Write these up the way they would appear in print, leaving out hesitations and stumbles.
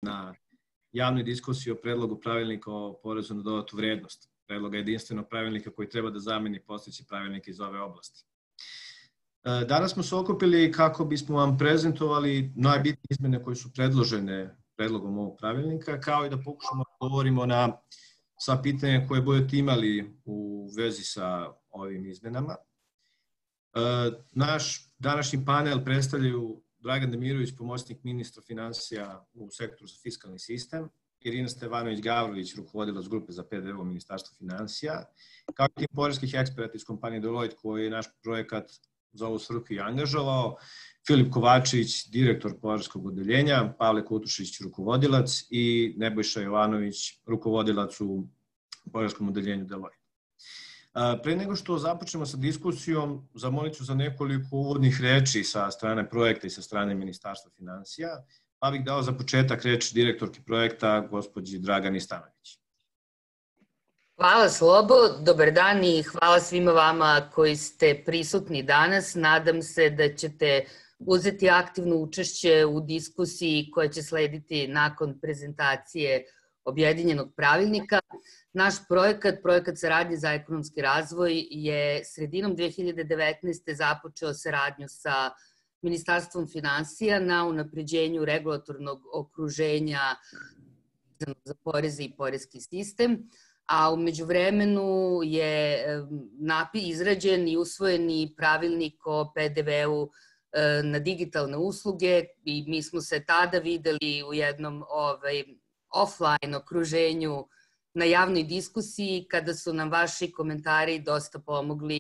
na javnoj diskusiji o predlogu pravilnika o porezu na dodatu vrednost, predloga jedinstvenog pravilnika koji treba da zameni postojeći pravilnik iz ove oblasti. Danas smo se okupili kako bismo vam prezentovali najbitnije izmene koje su predložene predlogom ovog pravilnika, kao i da pokušamo da odgovorimo na sva pitanja koje budete imali u vezi sa ovim izmenama. Naš današnji panel predstavljaju Dragan Demirović, pomoćnik ministra finansija u sektoru za fiskalni sistem, Irina Stevanović-Gavrović, rukovodilac grupe za PDV u Ministarstvu finansija, kao i tim poreskih eksperata iz kompanije Deloitte koji je naš projekat za ovu svrhu i angažovao, Filip Kovačević, direktor poreskog odeljenja, Pavle Kutušić, rukovodilac i Nebojša Jovanović, rukovodilac u poreskom odeljenju Deloitte. Pre nego što započnemo sa diskusijom, zamolit ću za nekoliko uvodnih reči sa strane projekta i sa strane Ministarstva finansija, pa bih dao za početak reč direktorki projekta, gospođi Dragani Stanović. Hvala Slobo, dobar dan i hvala svima vama koji ste prisutni danas. Nadam se da ćete uzeti aktivno učešće u diskusiji koja će slediti nakon prezentacije objedinjenog pravilnika. Naš projekat saradnje za ekonomski razvoj je sredinom 2019. započeo saradnju sa Ministarstvom finansija na unapređenju regulatornog okruženja za poreze i poreski sistem, a u međuvremenu je izrađen i usvojeni pravilnik o PDV-u na digitalne usluge i mi smo se tada videli u jednom offline okruženju na javnoj diskusiji kada su nam vaši komentari dosta pomogli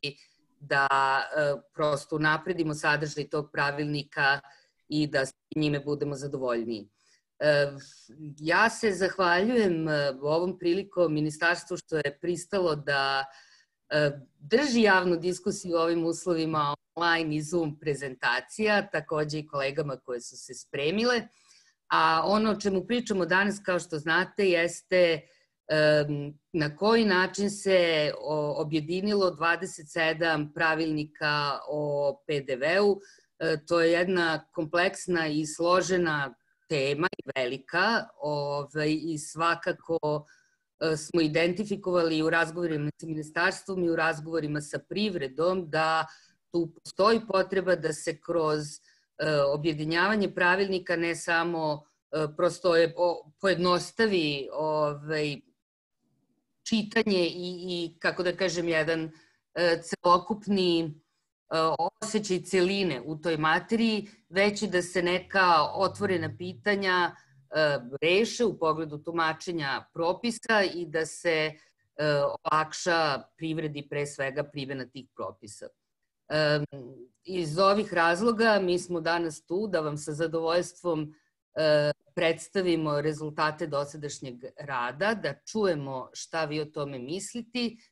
da prosto unapredimo sadržaj tog pravilnika i da s njime budemo zadovoljniji. Ja se zahvaljujem ovom prilikom ministarstvu što je pristalo da drži javnu diskusiju o ovim uslovima online i Zoom prezentacija, takođe i kolegama koje su se spremile. A ono o čemu pričamo danas, kao što znate, jeste na koji način se objedinilo 27 pravilnika o PDV-u. To je jedna kompleksna i složena tema i velika i svakako smo identifikovali u razgovorima sa ministarstvom i u razgovorima sa privredom da tu postoji potreba da se kroz objedinjavanje pravilnika ne samo prosto pojednostavi čitanje i kako da kažem, jedan celokupni osjećaj celine u toj materiji, već i da se neka otvorena pitanja reše u pogledu tumačenja propisa i da se olakša privredi pre svega primena tih propisa. Iz ovih razloga mi smo danas tu da vam sa zadovoljstvom predstavimo rezultate dosadašnjeg rada, da čujemo šta vi o tome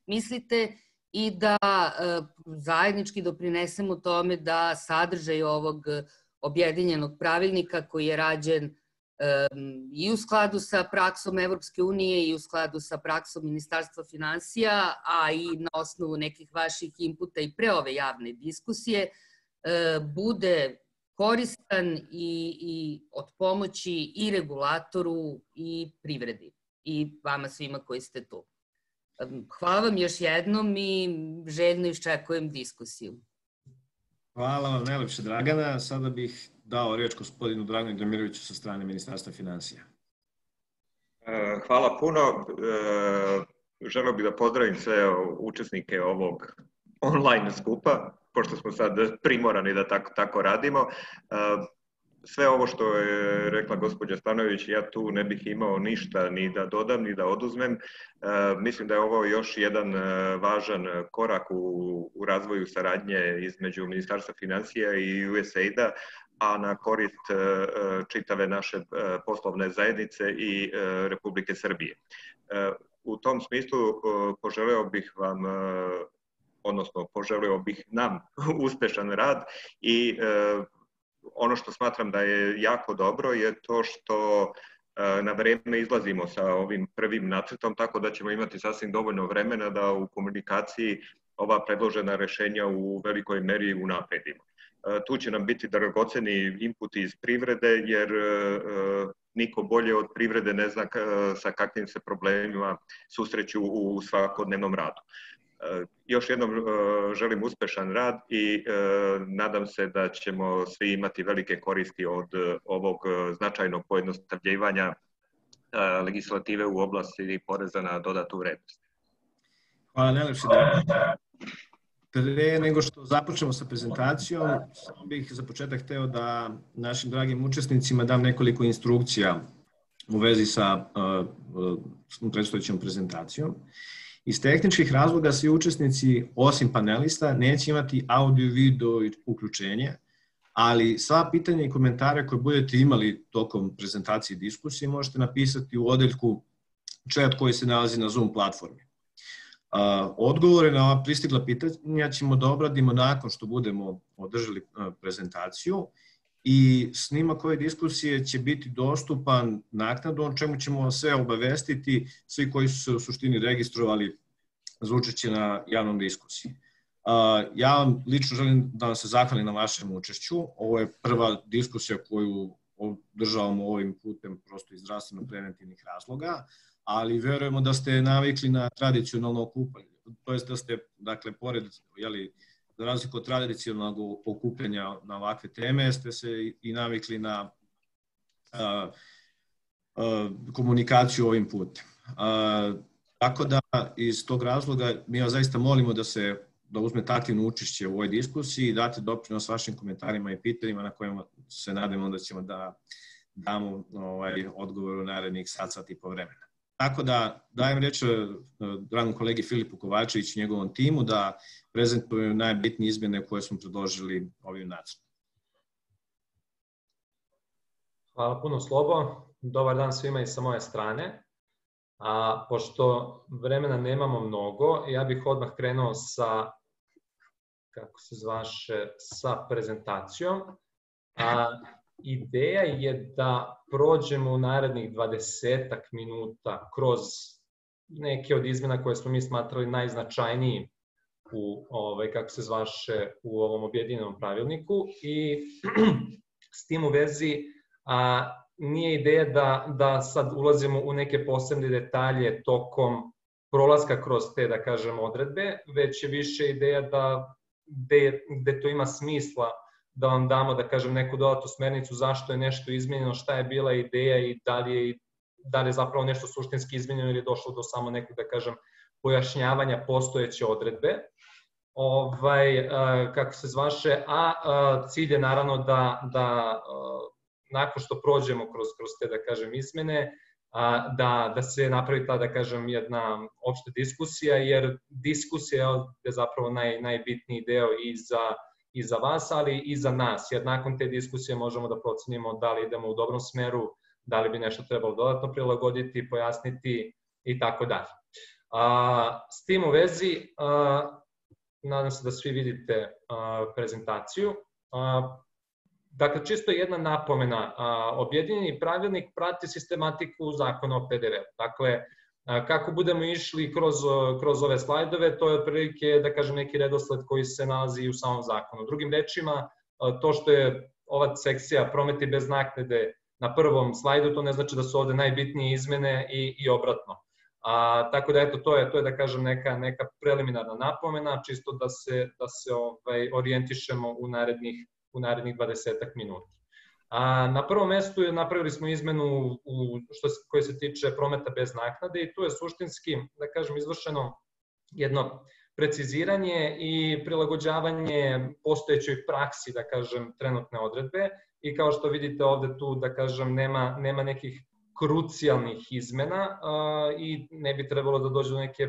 mislite i da zajednički doprinesemo tome da sadržaj ovog objedinjenog pravilnika koji je rađen i u skladu sa praksom Evropske unije i u skladu sa praksom Ministarstva finansija, a i na osnovu nekih vaših inputa i pre ove javne diskusije, bude koristan i od pomoći i regulatoru i privredi i vama svima koji ste tu. Hvala vam još jednom i željno iščekujem diskusiju. Hvala vam najlepše, Dragana. Sada bih dao reč gospodinu Draganu Demiroviću sa strane Ministarstva finansija. Hvala puno. Želeo bih da pozdravim sve učesnike ovog online skupa, pošto smo sad primorani da tako radimo. Sve ovo što je rekla gospođa Stanović, ja tu ne bih imao ništa ni da dodam, ni da oduzmem. Mislim da je ovo još jedan važan korak u razvoju saradnje između Ministarstva finansija i USAID-a, a na korist čitave naše poslovne zajednice i Republike Srbije. U tom smislu poželeo bih vam, odnosno poželeo bih nam uspešan rad i ono što smatram da je jako dobro je to što na vreme izlazimo sa ovim prvim nacrtom, tako da ćemo imati sasvim dovoljno vremena da u komunikaciji ova predložena rešenja u velikoj meri unapredimo. Tu će nam biti dragoceni inputi iz privrede, jer niko bolje od privrede ne zna sa kakvim se problemima susreću u svakodnevnom radu. Još jednom želim uspešan rad i nadam se da ćemo svi imati velike koristi od ovog značajnog pojednostavljivanja legislative u oblasti poreza na dodatu vrednost. Hvala najlepše, Dragan. Pre nego što započnemo sa prezentacijom, samo bih za početak hteo da našim dragim učesnicima dam nekoliko instrukcija u vezi sa predstojećom prezentacijom. Iz tehničkih razloga svi učesnici, osim panelista, neće imati audio i video uključenje, ali sva pitanja i komentare koje budete imali tokom prezentacije i diskusije možete napisati u odeljku chat koji se nalazi na Zoom platformi. Odgovore na ova pristigla pitanja ćemo da obradimo nakon što budemo održali prezentaciju i snimak ove diskusije će biti dostupan naknadno, o čemu ćemo sve obavestiti svi koji su se u suštini registrovali za učešće na javnom diskusiji. Ja vam lično želim da vam se zahvalim na vašem učešću. Ovo je prva diskusija koju održavamo ovim putem prosto iz zdravstveno-preventivnih razloga, ali verujemo da ste navikli na tradicionalno okupljanje. To jest da ste, dakle, pored, za razliku od tradicionalnog okupljanja na ovakve teme, ste se i navikli na komunikaciju ovim putem. Tako da, iz tog razloga, mi vas zaista molimo da uzmete aktivno učešće u ovoj diskusiji i date doprinos vašim komentarima i pitanjima na kojima se nadamo da ćemo da damo odgovor u narednih sat i po vremena. Tako da dajem reč dragom kolegi Filipu Kovačeviću i njegovom timu da prezentuju najbitnije izmene koje smo predložili ovim nacrtom. Hvala puno, Slobo. Dobar dan svima i sa moje strane. Pošto vremena nemamo mnogo, ja bih odmah krenuo sa, sa prezentacijom. Ideja je da prođemo u narednih 20 minuta kroz neke od izmena koje smo mi smatrali najznačajniji u ovom objedinjenom pravilniku i s tim u vezi nije ideja da sad ulazimo u neke posebne detalje tokom prolaska kroz te, da kažem, odredbe, već je više ideja da gde to ima smisla da vam damo, da kažem, neku dodatnu smernicu zašto je nešto izmenjeno, šta je bila ideja i da li je zapravo nešto suštinski izmenjeno ili je došlo do samo nekog, da kažem, pojašnjavanja postojeće odredbe. Cilj je naravno da nakon što prođemo kroz te, da kažem, izmene, da se napravi ta, da kažem, jedna opšta diskusija, jer diskusija je zapravo najbitniji deo i za vas, ali i za nas, jer nakon te diskusije možemo da procenimo da li idemo u dobrom smeru, da li bi nešto trebalo dodatno prilagoditi, pojasniti i tako dalje. S tim u vezi, nadam se da svi vidite prezentaciju. Dakle, čisto jedna napomena, objedinjeni pravilnik prati sistematiku zakona o PDV-u. Dakle, kako budemo išli kroz ove slajdove, to je otprilike, da kažem, neki redosled koji se nalazi u samom zakonu. Drugim rečima, to što je ova sekcija prometi bez naknade na prvom slajdu, to ne znači da su ovde najbitnije izmene i obratno. Tako da, eto, to je, da kažem, neka preliminarna napomena, čisto da se orijentišemo u narednih 20 minuta. Na prvom mestu napravili smo izmenu koja se tiče prometa bez naknade i tu je suštinski, da kažem, izvršeno jedno preciziranje i prilagođavanje postojećoj praksi, da kažem, trenutne odredbe i kao što vidite ovde tu, da kažem, nema nekih krucijalnih izmena i ne bi trebalo da dođe do neke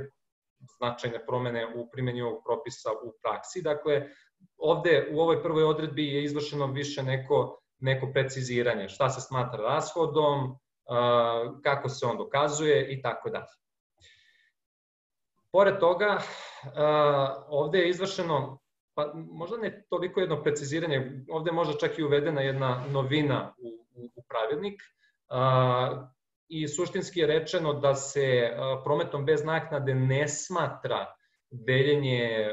značajne promene u primjeni ovog propisa u praksi. Dakle, ovde u ovoj prvoj odredbi je izvršeno više neko preciziranje, šta se smatra rashodom, kako se on dokazuje i tako dalje. Pored toga, ovde je izvršeno, pa možda ne toliko jedno preciziranje, ovde je možda čak i uvedena jedna novina u pravilnik i suštinski je rečeno da se prometom bez naknade ne smatra deljenje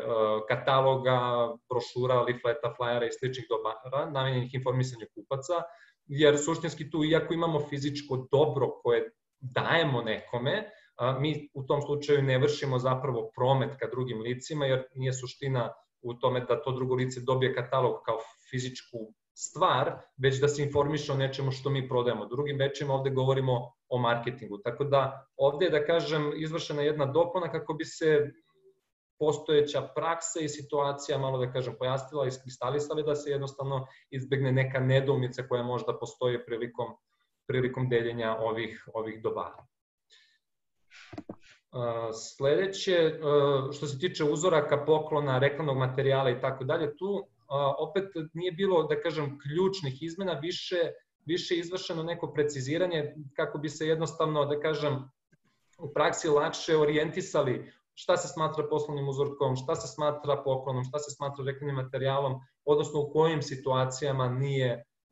kataloga, brošura, lifleta, flajera i sličnih dobara namenjenih informisanju kupaca. jer suštinski tu, iako imamo fizičko dobro koje dajemo nekome, mi u tom slučaju ne vršimo zapravo promet ka drugim licima, jer nije suština u tome da to drugo lice dobije katalog kao fizičku stvar, već da se informiše o nečemu što mi prodajemo. Drugim rečima ovde govorimo o marketingu. Tako da ovde je, da kažem, izvršena jedna dopuna kako bi se postojeća praksa i situacija malo, da kažem, pojasnila i iskristalisala, da se jednostavno izbegne neka nedoumica koja možda postoji prilikom deljenja ovih dobara. Sledeće, što se tiče uzoraka, poklona, reklamnog materijala i tako dalje, tu opet nije bilo, da kažem, ključnih izmena, više izvršeno neko preciziranje kako bi se jednostavno, da kažem, u praksi lakše orijentisali šta se smatra poslovnim uzorkom, šta se smatra poklonom, šta se smatra reklamnim materijalom, odnosno u kojim situacijama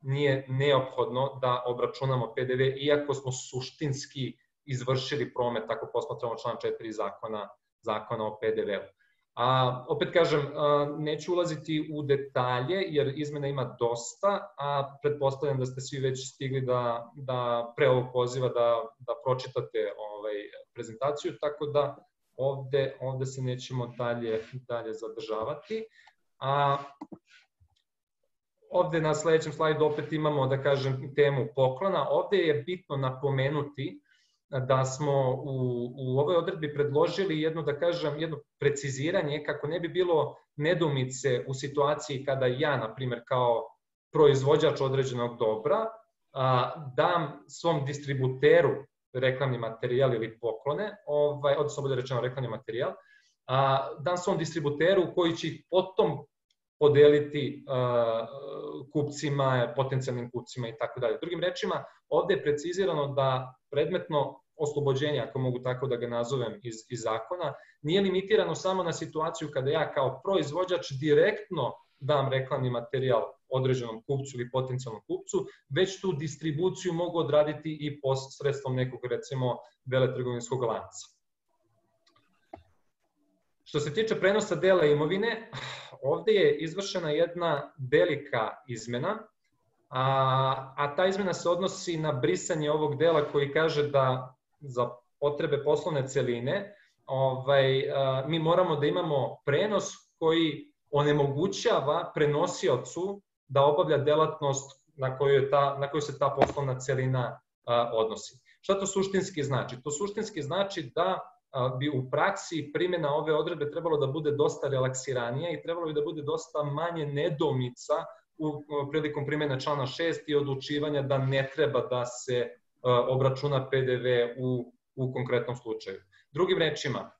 nije neophodno da obračunamo PDV, iako smo suštinski izvršili promet, ako posmatramo član 4 zakona o PDV-u. Opet kažem, neću ulaziti u detalje, jer izmena ima dosta, a pretpostavljam da ste svi već stigli da pre ovog poziva da pročitate prezentaciju, tako da ovde se nećemo dalje zadržavati. Ovde na sledećem slajdu opet imamo, da kažem, temu poklona. Ovde je bitno napomenuti da smo u ovoj odredbi predložili jedno preciziranje kako ne bi bilo nedoumice u situaciji kada ja, na primjer, kao proizvođač određenog dobra, dam svom distributeru reklamni materijal ili poklone, odnosno bude rečeno reklamni materijal, dam svom distributeru koji će ih potom podeliti kupcima, potencijalnim kupcima i tako dalje. Drugim rečima, ovde je precizirano da predmetno oslobođenje, ako mogu tako da ga nazovem iz zakona, nije limitirano samo na situaciju kada ja kao proizvođač direktno dam reklamni materijal određenom kupcu ili potencijalnom kupcu, već tu distribuciju mogu odraditi i posredstvom nekog, recimo, veletrgovinskog lanca. Što se tiče prenosa dela imovine, ovde je izvršena jedna velika izmena, a ta izmena se odnosi na brisanje ovog dela koji kaže da za potrebe poslovne celine mi moramo da imamo prenos koji onemogućava prenosiocu da obavlja delatnost na koju se ta poslovna celina odnosi. Šta to suštinski znači? To suštinski znači da bi u praksi primjena ove odredbe trebalo da bude dosta relaksiranija i trebalo bi da bude dosta manje nedoumica prilikom primjene člana 6 i odlučivanja da ne treba da se obračuna PDV u konkretnom slučaju. Drugim rečima,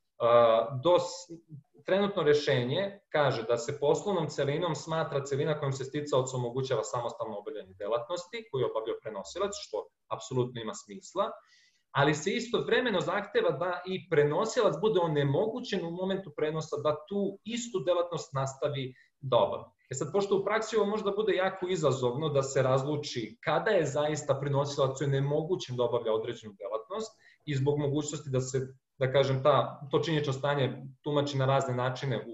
trenutno rešenje kaže da se poslovnom celinom smatra celina kojom se sticaocu omogućava samostalno obavljanje delatnosti koju obavlja prenosilac, što apsolutno ima smisla, ali se istovremeno zahteva da i prenosilac bude onemogućen u momentu prenosa da tu istu delatnost nastavi da obavlja. Sad, pošto u praksi ovo možda bude jako izazovno da se razluči kada je zaista prenosilac onemogućen da obavlja određenu delatnost i zbog mogućnosti da se, da kažem, to činjenično stanje tumači na razne načine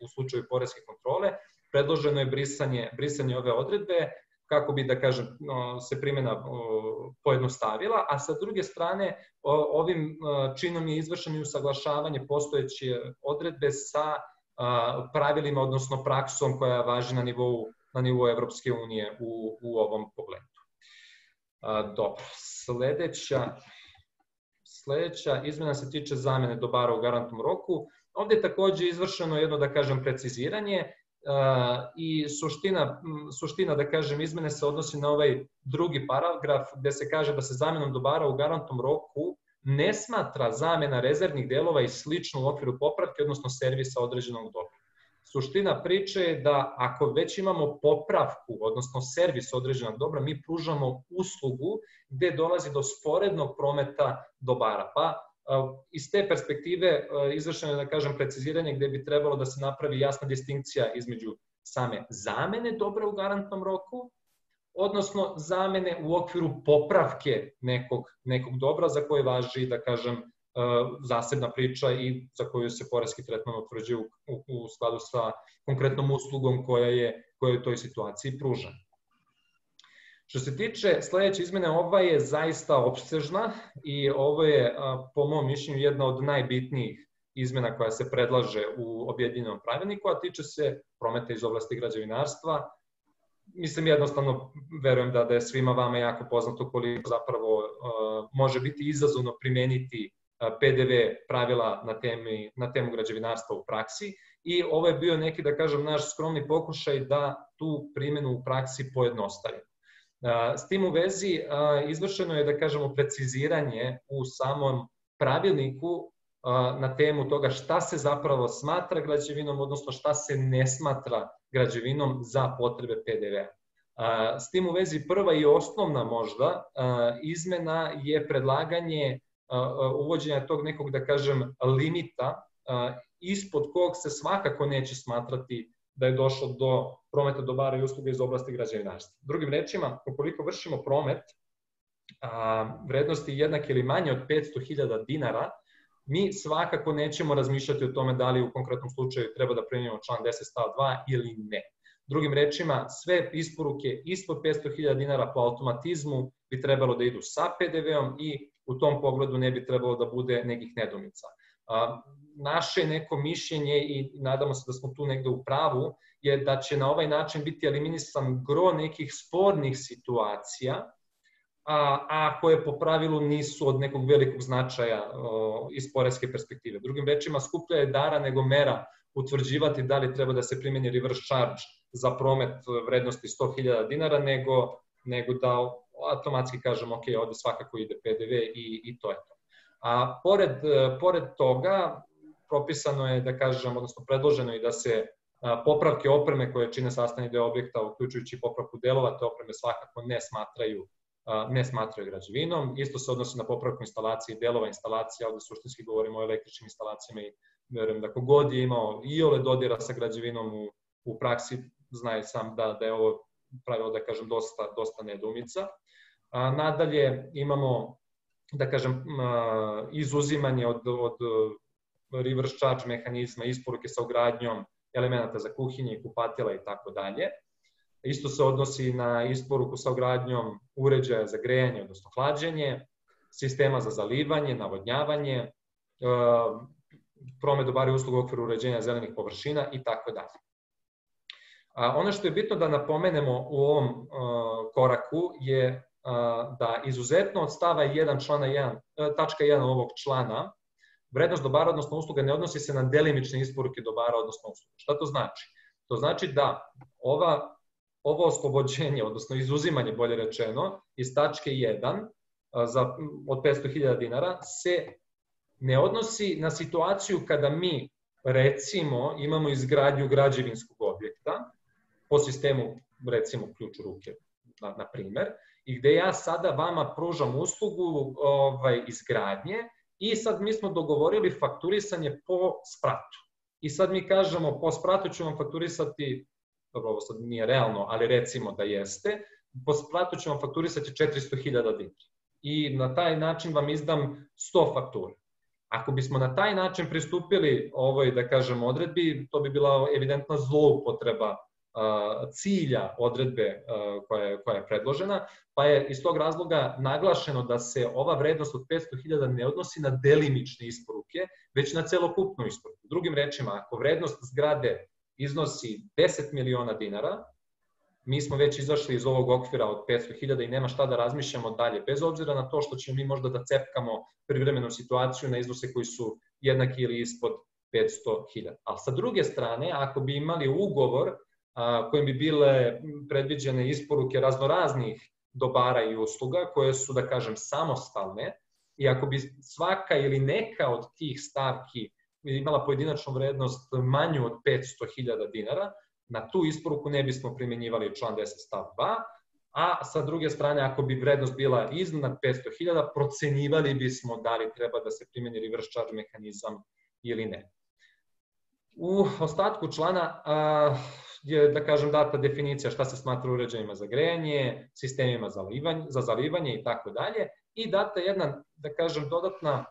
u slučaju poreske kontrole, predloženo je brisanje ove odredbe kako bi, da kažem, se primjena pojednostavila, a sa druge strane ovim činom je izvršeno i usaglašavanje postojeće odredbe sa pravilima, odnosno praksom koja važi na nivou Evropske unije u ovom pogledu. Dobro, sledeća izmena se tiče zamene dobara u garantnom roku. Ovde je takođe izvršeno jedno, da kažem, preciziranje i suština, da kažem, izmene se odnosi na ovaj drugi paragraf gde se kaže da se zamenom dobara u garantnom roku ne smatra zamena rezervnih delova i slično u okviru popravke, odnosno servisa određenog dobra. Suština priče je da ako već imamo popravku, odnosno servis određenog dobra, mi pružamo uslugu gde dolazi do sporednog prometa dobara. Pa iz te perspektive izvršeno je, da kažem, preciziranje gde bi trebalo da se napravi jasna distinkcija između same zamene dobra u garantnom roku, odnosno zamene u okviru popravke nekog dobra za koje važi, da kažem, zasebna priča i za koju se poreski tretman utvrđuje u skladu sa konkretnom uslugom koja je u toj situaciji pružena. Što se tiče sledeće izmene, ova je zaista opsežna i ovo je, po mom mišljenju, jedna od najbitnijih izmena koja se predlaže u objedinjenom pravilniku, a tiče se prometa iz oblasti građevinarstva. Mislim, jednostavno, verujem da je svima vama jako poznato koliko zapravo može biti izazovno primeniti PDV pravila na temu građevinarstva u praksi i ovo je bio neki, da kažem, naš skromni pokušaj da tu primenu u praksi pojednostavimo. S tim u vezi izvršeno je, da kažemo, preciziranje u samom pravilniku na temu toga šta se zapravo smatra građevinom, odnosno šta se ne smatra građevinom za potrebe PDV-a. S tim u vezi prva i osnovna možda izmena je predlaganje uvođenja tog nekog, da kažem, limita ispod kog se svakako neće smatrati da je došlo do prometa dobara i usluga iz oblasti građevinarstva. Drugim rečima, ukoliko vršimo promet vrednosti jednake ili manje od 500.000 dinara, mi svakako nećemo razmišljati o tome da li u konkretnom slučaju treba da primenimo član 10 stav 2 ili ne. Drugim rečima, sve isporuke ispod 500.000 dinara po automatizmu bi trebalo da idu sa PDV-om i u tom pogledu ne bi trebalo da bude nekih nedoumica. Naše neko mišljenje, i nadamo se da smo tu negde u pravu, je da će na ovaj način biti eliminisan gro nekih spornih situacija, a koje po pravilu nisu od nekog velikog značaja iz poreske perspektive. Drugim rečima, skuplja je dara nego mera utvrđivati da li treba da se primeni reverse charge za promet vrednosti 100.000 dinara, nego da automatski kažemo, ok, ovde svakako ide PDV i to je to. A pored toga, propisano je, da kažem, odnosno predloženo je da se popravke opreme koje čine sastavni deo objekta, uključujući popravku delova, te opreme svakako ne smatraju građevinom. Isto se odnosi na popravku instalacije i delova instalacija, ovde suštinski govorimo o električnim instalacijama i verujem da kogod je imao iole dodira sa građevinom u praksi, zna sam da je ovo pravilo, da kažem, dosta nedoumica. Nadalje imamo, da kažem, izuzimanje od reverse charge mehanizma, isporuke sa ugradnjom elemenata za kuhinje i kupatila i tako dalje. Isto se odnosi na isporuku sa ugradnjom uređaja za grejanje, odnosno hlađenje, sistema za zalivanje, navodnjavanje, promet dobara i usluga u okviru uređenja zelenih površina i tako dalje. Ono što je bitno da napomenemo u ovom koraku je da izuzetno od stava 1 tačka 1 ovog člana vrednost dobara, odnosno usluga, ne odnosi se na delimične isporuke dobara, odnosno usluga. Šta to znači? To znači da ovo oslobođenje, odnosno izuzimanje, bolje rečeno, iz tačke 1 od 500.000 dinara se ne odnosi na situaciju kada mi, recimo, imamo izgradnju građevinskog objekta po sistemu, recimo, ključ u ruke, na primer, i gde ja sada vama pružam uslugu izgradnje i sad mi smo dogovorili fakturisanje po spratu. I sad mi kažemo, po spratu ću vam fakturisati, dobro, ovo sad nije realno, ali recimo da jeste, po spratu ću vam fakturisati 400.000 dinara. I na taj način vam izdam 100 faktura. Ako bismo na taj način pristupili ovoj, da kažem, odredbi, to bi bila evidentna zloupotreba cilja odredbe koja je predložena, pa je iz tog razloga naglašeno da se ova vrednost od 500.000 ne odnosi na delimične isporuke, već na celokupnu isporuku. Drugim rečima, ako vrednost zgrade iznosi 10 miliona dinara, mi smo već izašli iz ovog okvira od 500.000 i nema šta da razmišljamo dalje, bez obzira na to što ćemo mi možda da cepkamo privremenu situaciju na iznose koji su jednaki ili ispod 500.000. Ali sa druge strane, ako bi imali ugovor kojim bi bile predviđene isporuke raznoraznih dobara i usluga, koje su, da kažem, samostalne, i ako bi svaka ili neka od tih stavki imala pojedinačnu vrednost manju od 500.000 dinara, na tu isporuku ne bismo primenjivali član 10 stav 2, a sa druge strane, ako bi vrednost bila iznad 500.000, procenjivali bismo da li treba da se primeni reverse charge mehanizam ili ne. U ostatku člana je, da kažem, data definicija šta se smatra uređajima za grejanje, sistemima za zalivanje i tako dalje, i data jedna, da kažem, dodatna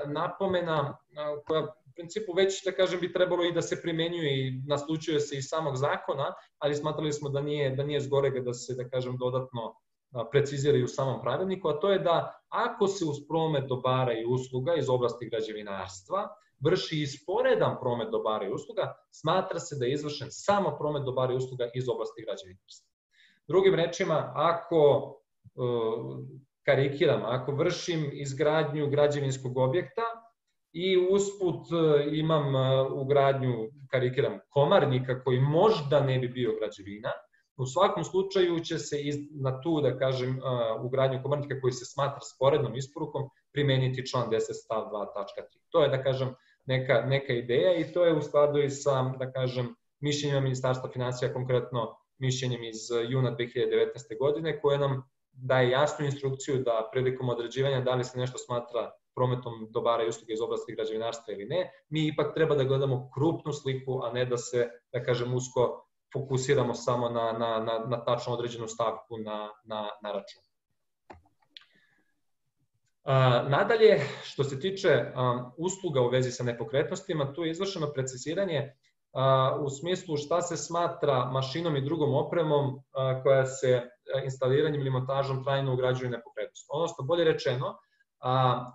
napomena koja u principu već, da kažem, bi trebalo i da se primenjuje i naslučuje se iz samog zakona, ali smatrali smo da nije zgorega da se, da kažem, dodatno precizira i u samom pravilniku, a to je da ako se uz promet dobara i usluga iz oblasti građevinarstva vrši i sporedan promet dobara i usluga, smatra se da je izvršen samo promet dobara i usluga iz oblasti građevinarstva. Drugim rečima, ako karikiram, ako vršim izgradnju građevinskog objekta i usput imam ugradnju, karikiram, komarnika koji možda ne bi bio građevina, u svakom slučaju će se na tu, da kažem, ugradnju komarnika koji se smatra sporednom isporukom primeniti član 10 stav 2 tačka 3. To je, da kažem, neka ideja i to je u skladu i sa, da kažem, mišljenjima Ministarstva finansija, konkretno mišljenjem iz juna 2019. godine, koje nam daje jasnu instrukciju da prilikom određivanja da li se nešto smatra prometom dobara i usluga iz oblasti građevinarstva ili ne, mi ipak treba da gledamo krupnu sliku, a ne da se, da kažem, usko fokusiramo samo na tačno određenu stavku na račun. Nadalje, što se tiče usluga u vezi sa nepokretnostima, tu je izvršeno preciziranje u smislu šta se smatra mašinom i drugom opremom koja se instaliranjem ili montažom trajno ugrađuje nepokretnost. Odnosno, bolje rečeno,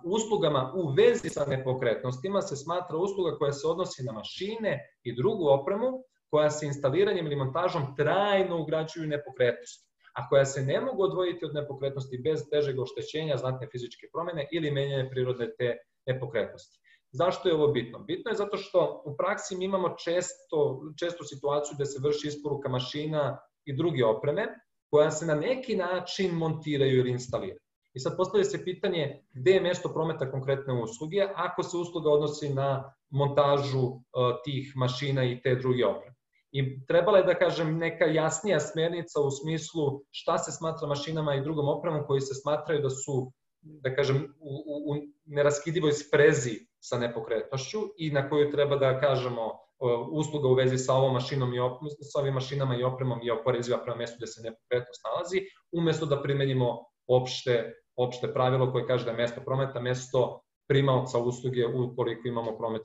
uslugama u vezi sa nepokretnostima se smatra usluga koja se odnosi na mašine i drugu opremu koja se instaliranjem ili montažom trajno ugrađuju nepokretnosti, a koja se ne mogu odvojiti od nepokretnosti bez težeg oštećenja, znatne fizičke promene ili menjanja prirode te nepokretnosti. Zašto je ovo bitno? Bitno je zato što u praksi mi imamo često situaciju da se vrši isporuka mašina i druge opreme koja se na neki način montiraju ili instaliraju. I sad postavlja se pitanje gde je mesto prometa konkretne usluge ako se usluga odnosi na montažu tih mašina i te druge opreme. I trebala je, da kažem, neka jasnija smernica u smislu šta se smatra mašinama i drugom opremom koji se smatraju da su, da kažem, u neraskidivoj sprezi sa nepokretnošću i na koju treba da kažemo usluga u vezi sa ovom mašinom sa ovim mašinama i opremom je oporeziva prema mestu gde se nepokretnost nalazi, umesto da primenimo opšte pravilo koje kaže da je mesto prometa mesto primaoca usluge ukoliko imamo promet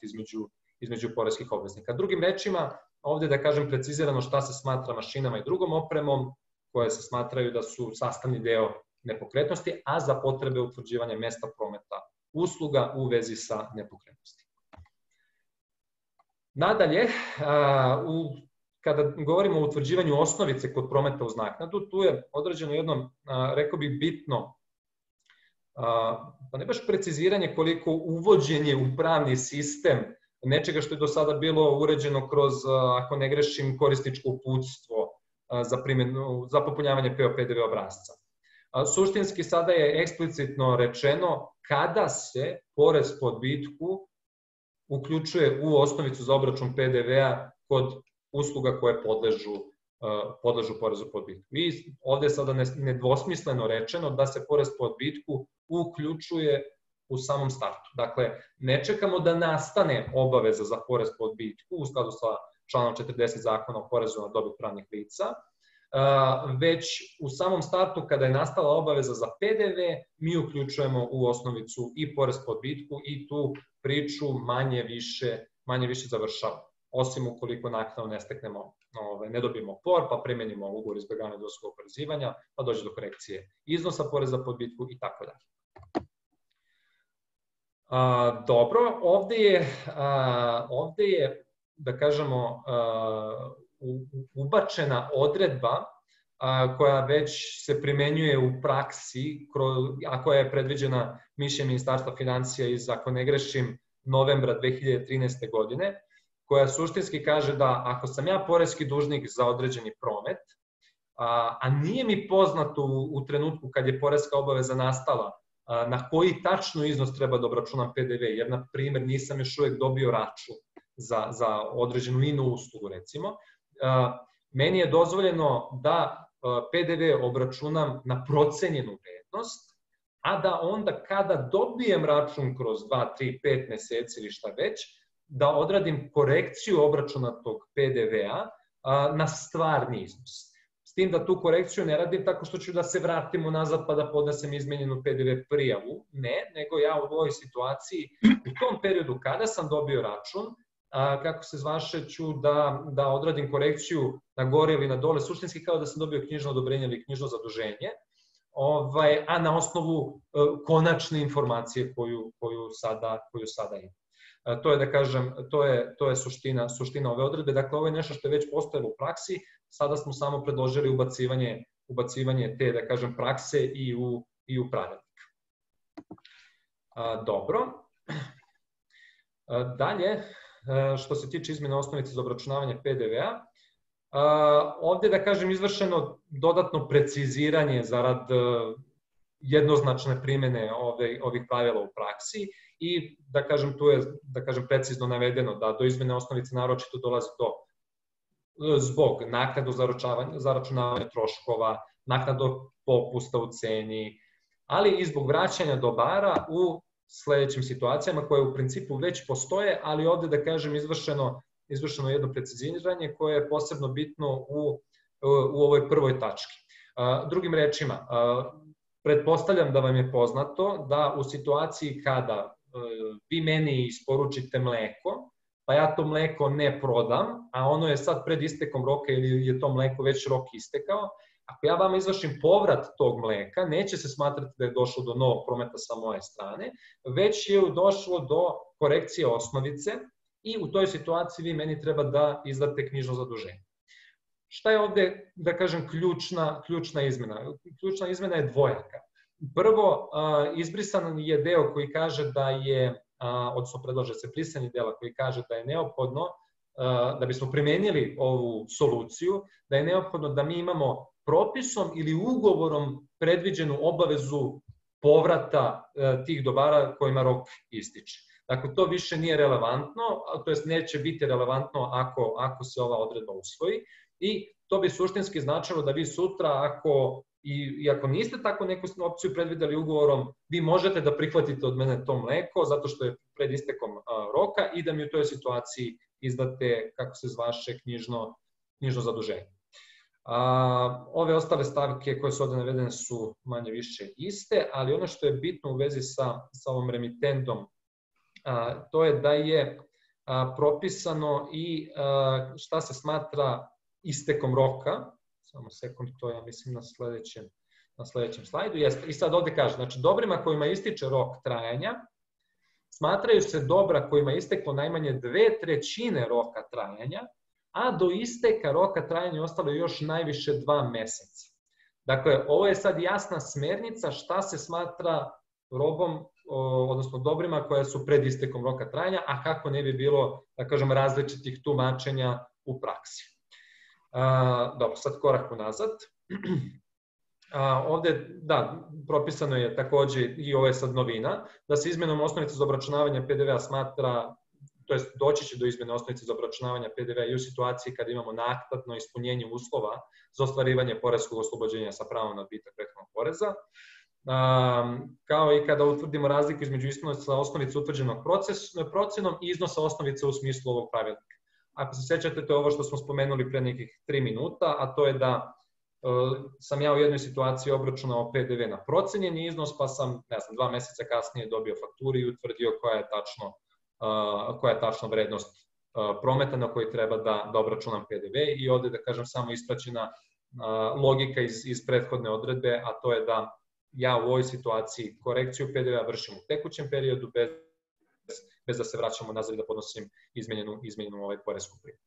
između poreskih obveznika. Drugim rečima, ovde da kažem precizirano šta se smatra mašinama i drugom opremom koje se smatraju da su sastavni deo nepokretnosti, a za potrebe utvrđivanja mesta prometa usluga u vezi sa nepokretnosti. Nadalje, kada govorimo o utvrđivanju osnovice kod prometa uz naknadu, tu je određeno jedno, rekao bih, bitno, pa ne baš preciziranje koliko uvođenje u pravni sistem nečega što je do sada bilo uređeno kroz, ako ne grešim, korisničko uputstvo za popunjavanje PO-PDV obrasca. Suštinski sada je eksplicitno rečeno kada se porez po odbitku uključuje u osnovicu za obračun PDV-a kod usluga koje podležu porezu po odbitku. I ovde je sada nedvosmisleno rečeno da se porez po odbitku uključuje u samom startu. Dakle, ne čekamo da nastane obaveza za porez po odbitku u skladu sa članom 40 zakona o porezu na dobit pravnih lica, već u samom startu kada je nastala obaveza za PDV, mi uključujemo u osnovicu i porez po odbitku i tu priču manje više završava. Osim ukoliko naknadno ne steknemo, ne dobijemo POR, pa primenimo ugovor izbjegavanja dvostrukog oporezivanja, pa dođe do korekcije iznosa poreza po odbitku i tako dalje. Dobro, ovde je, da kažemo, ubačena odredba koja već se primenjuje u praksi, a koja je predviđena mišljenjem Ministarstva finansija iz, ako ne grešim, novembra 2013. godine, koja suštinski kaže da ako sam ja poreski dužnik za određeni promet, a nije mi poznato u trenutku kad je poreska obaveza nastala na koji tačno iznos treba da obračunam PDV, jer, na primer, nisam još uvek dobio račun za određenu inu uslugu, recimo, meni je dozvoljeno da PDV obračunam na procenjenu vrednost, a da onda kada dobijem račun kroz 2, 3, 5 meseci ili šta već, da odradim korekciju obračunatog PDV-a na stvarni iznos. S tim da tu korekciju ne radim tako što ću da se vratim unazad pa da podnesem izmenjenu PDV prijavu, ne, nego ja u ovoj situaciji u tom periodu kada sam dobio račun, kako se zvaše, ću da odradim korekciju na gore ili na dole, suštinski kao da sam dobio knjižno odobrenje ili knjižno zaduženje, a na osnovu konačne informacije koju sada ima. To je, da kažem, to je suština ove odredbe. Dakle, ovo je nešto što je već postojalo u praksi, sada smo samo predložili ubacivanje te, da kažem, prakse i u pravilnik. Dobro. Dalje, što se tiče izmjene osnovice za obračunavanje PDV-a, ovde, da kažem, izvršeno dodatno preciziranje zarad jednoznačne primene ovih pravila u praksi i, da kažem, tu je, da kažem, precizno navedeno da do izmene osnovice naročito dolazi zbog naknadu za računavanje troškova, naknadu popusta u ceni, ali i zbog vraćanja dobara u sledećim situacijama koje u principu već postoje, ali ovde, da kažem, izvršeno jedno preciziranje koje je posebno bitno u ovoj prvoj tački. Drugim rečima, pretpostavljam da vam je poznato da u situaciji kada vi meni isporučite mleko, pa ja to mleko ne prodam, a ono je sad pred istekom roka ili je to mleko već rok istekao, ako ja vama izvršim povrat tog mleka, neće se smatrati da je došlo do novog prometa sa moje strane, već je došlo do korekcije osnovice i u toj situaciji vi meni treba da izdate knjižno zaduženje. Šta je ovde, da kažem, ključna izmena? Ključna izmena je dvojaka. Prvo, izbrisan je deo koji kaže da je, odnosno predlaže se brisanje dela koji kaže da je neophodno, da bismo primenili ovu soluciju, da je neophodno da mi imamo propisom ili ugovorom predviđenu obavezu povrata tih dobara kojima rok ističe. Dakle, to više nije relevantno, to jest neće biti relevantno ako se ova odredba usvoji i to bi suštinski značilo da vi sutra, i ako niste tako neku opciju predvideli ugovorom, vi možete da prihvatite od mene to mleko zato što je pred istekom roka i da mi u toj situaciji izdate, kako se zvaše, knjižno zaduženje. Ove ostale stavke koje su ovde navedene su manje više iste, ali ono što je bitno u vezi sa ovom remitendom, to je da je propisano i šta se smatra istekom roka. Samo sekund, to ja mislim na sledećem slajdu. I sad ovde kaže, znači dobrima kojima ističe rok trajanja, smatraju se dobra kojima je isteklo najmanje 2/3 roka trajanja, a do isteka roka trajanja ostalo još najviše 2 meseca. Dakle, ovo je sad jasna smernica šta se smatra robom, odnosno dobrima koja su pred istekom roka trajanja, a kako ne bi bilo, da kažem, različitih tumačenja u praksi. Dobro, sad korak unazad. Ovde, da, propisano je takođe, i ovo je sad novina, da se izmenom osnovice za obračunavanje PDV-a smatra, to jest doći će do izmene osnovice za obračunavanje PDV-a i u situaciji kada imamo naknadno ispunjenje uslova za ostvarivanje poreskog oslobođenja sa pravom na odbitak prethodnog poreza, kao i kada utvrdimo razliku između iznosa osnovice utvrđenog procenom i iznosa osnovice u smislu ovog pravilnika. Ako se sećate, to je ovo što smo spomenuli pre nekih 3 minuta, a to je da sam ja u jednoj situaciji obračunao PDV na procenjeni iznos, pa sam, ne znam, 2 meseca kasnije dobio fakturu i utvrdio koja je tačno vrednost prometa na koji treba da obračunam PDV i ovde, da kažem, samo ispraćena logika iz prethodne odredbe, a to je da ja u ovoj situaciji korekciju PDV-a vršim u tekućem periodu bez da se vraćamo nazad i da podnosim izmenjenu poresku prijavu.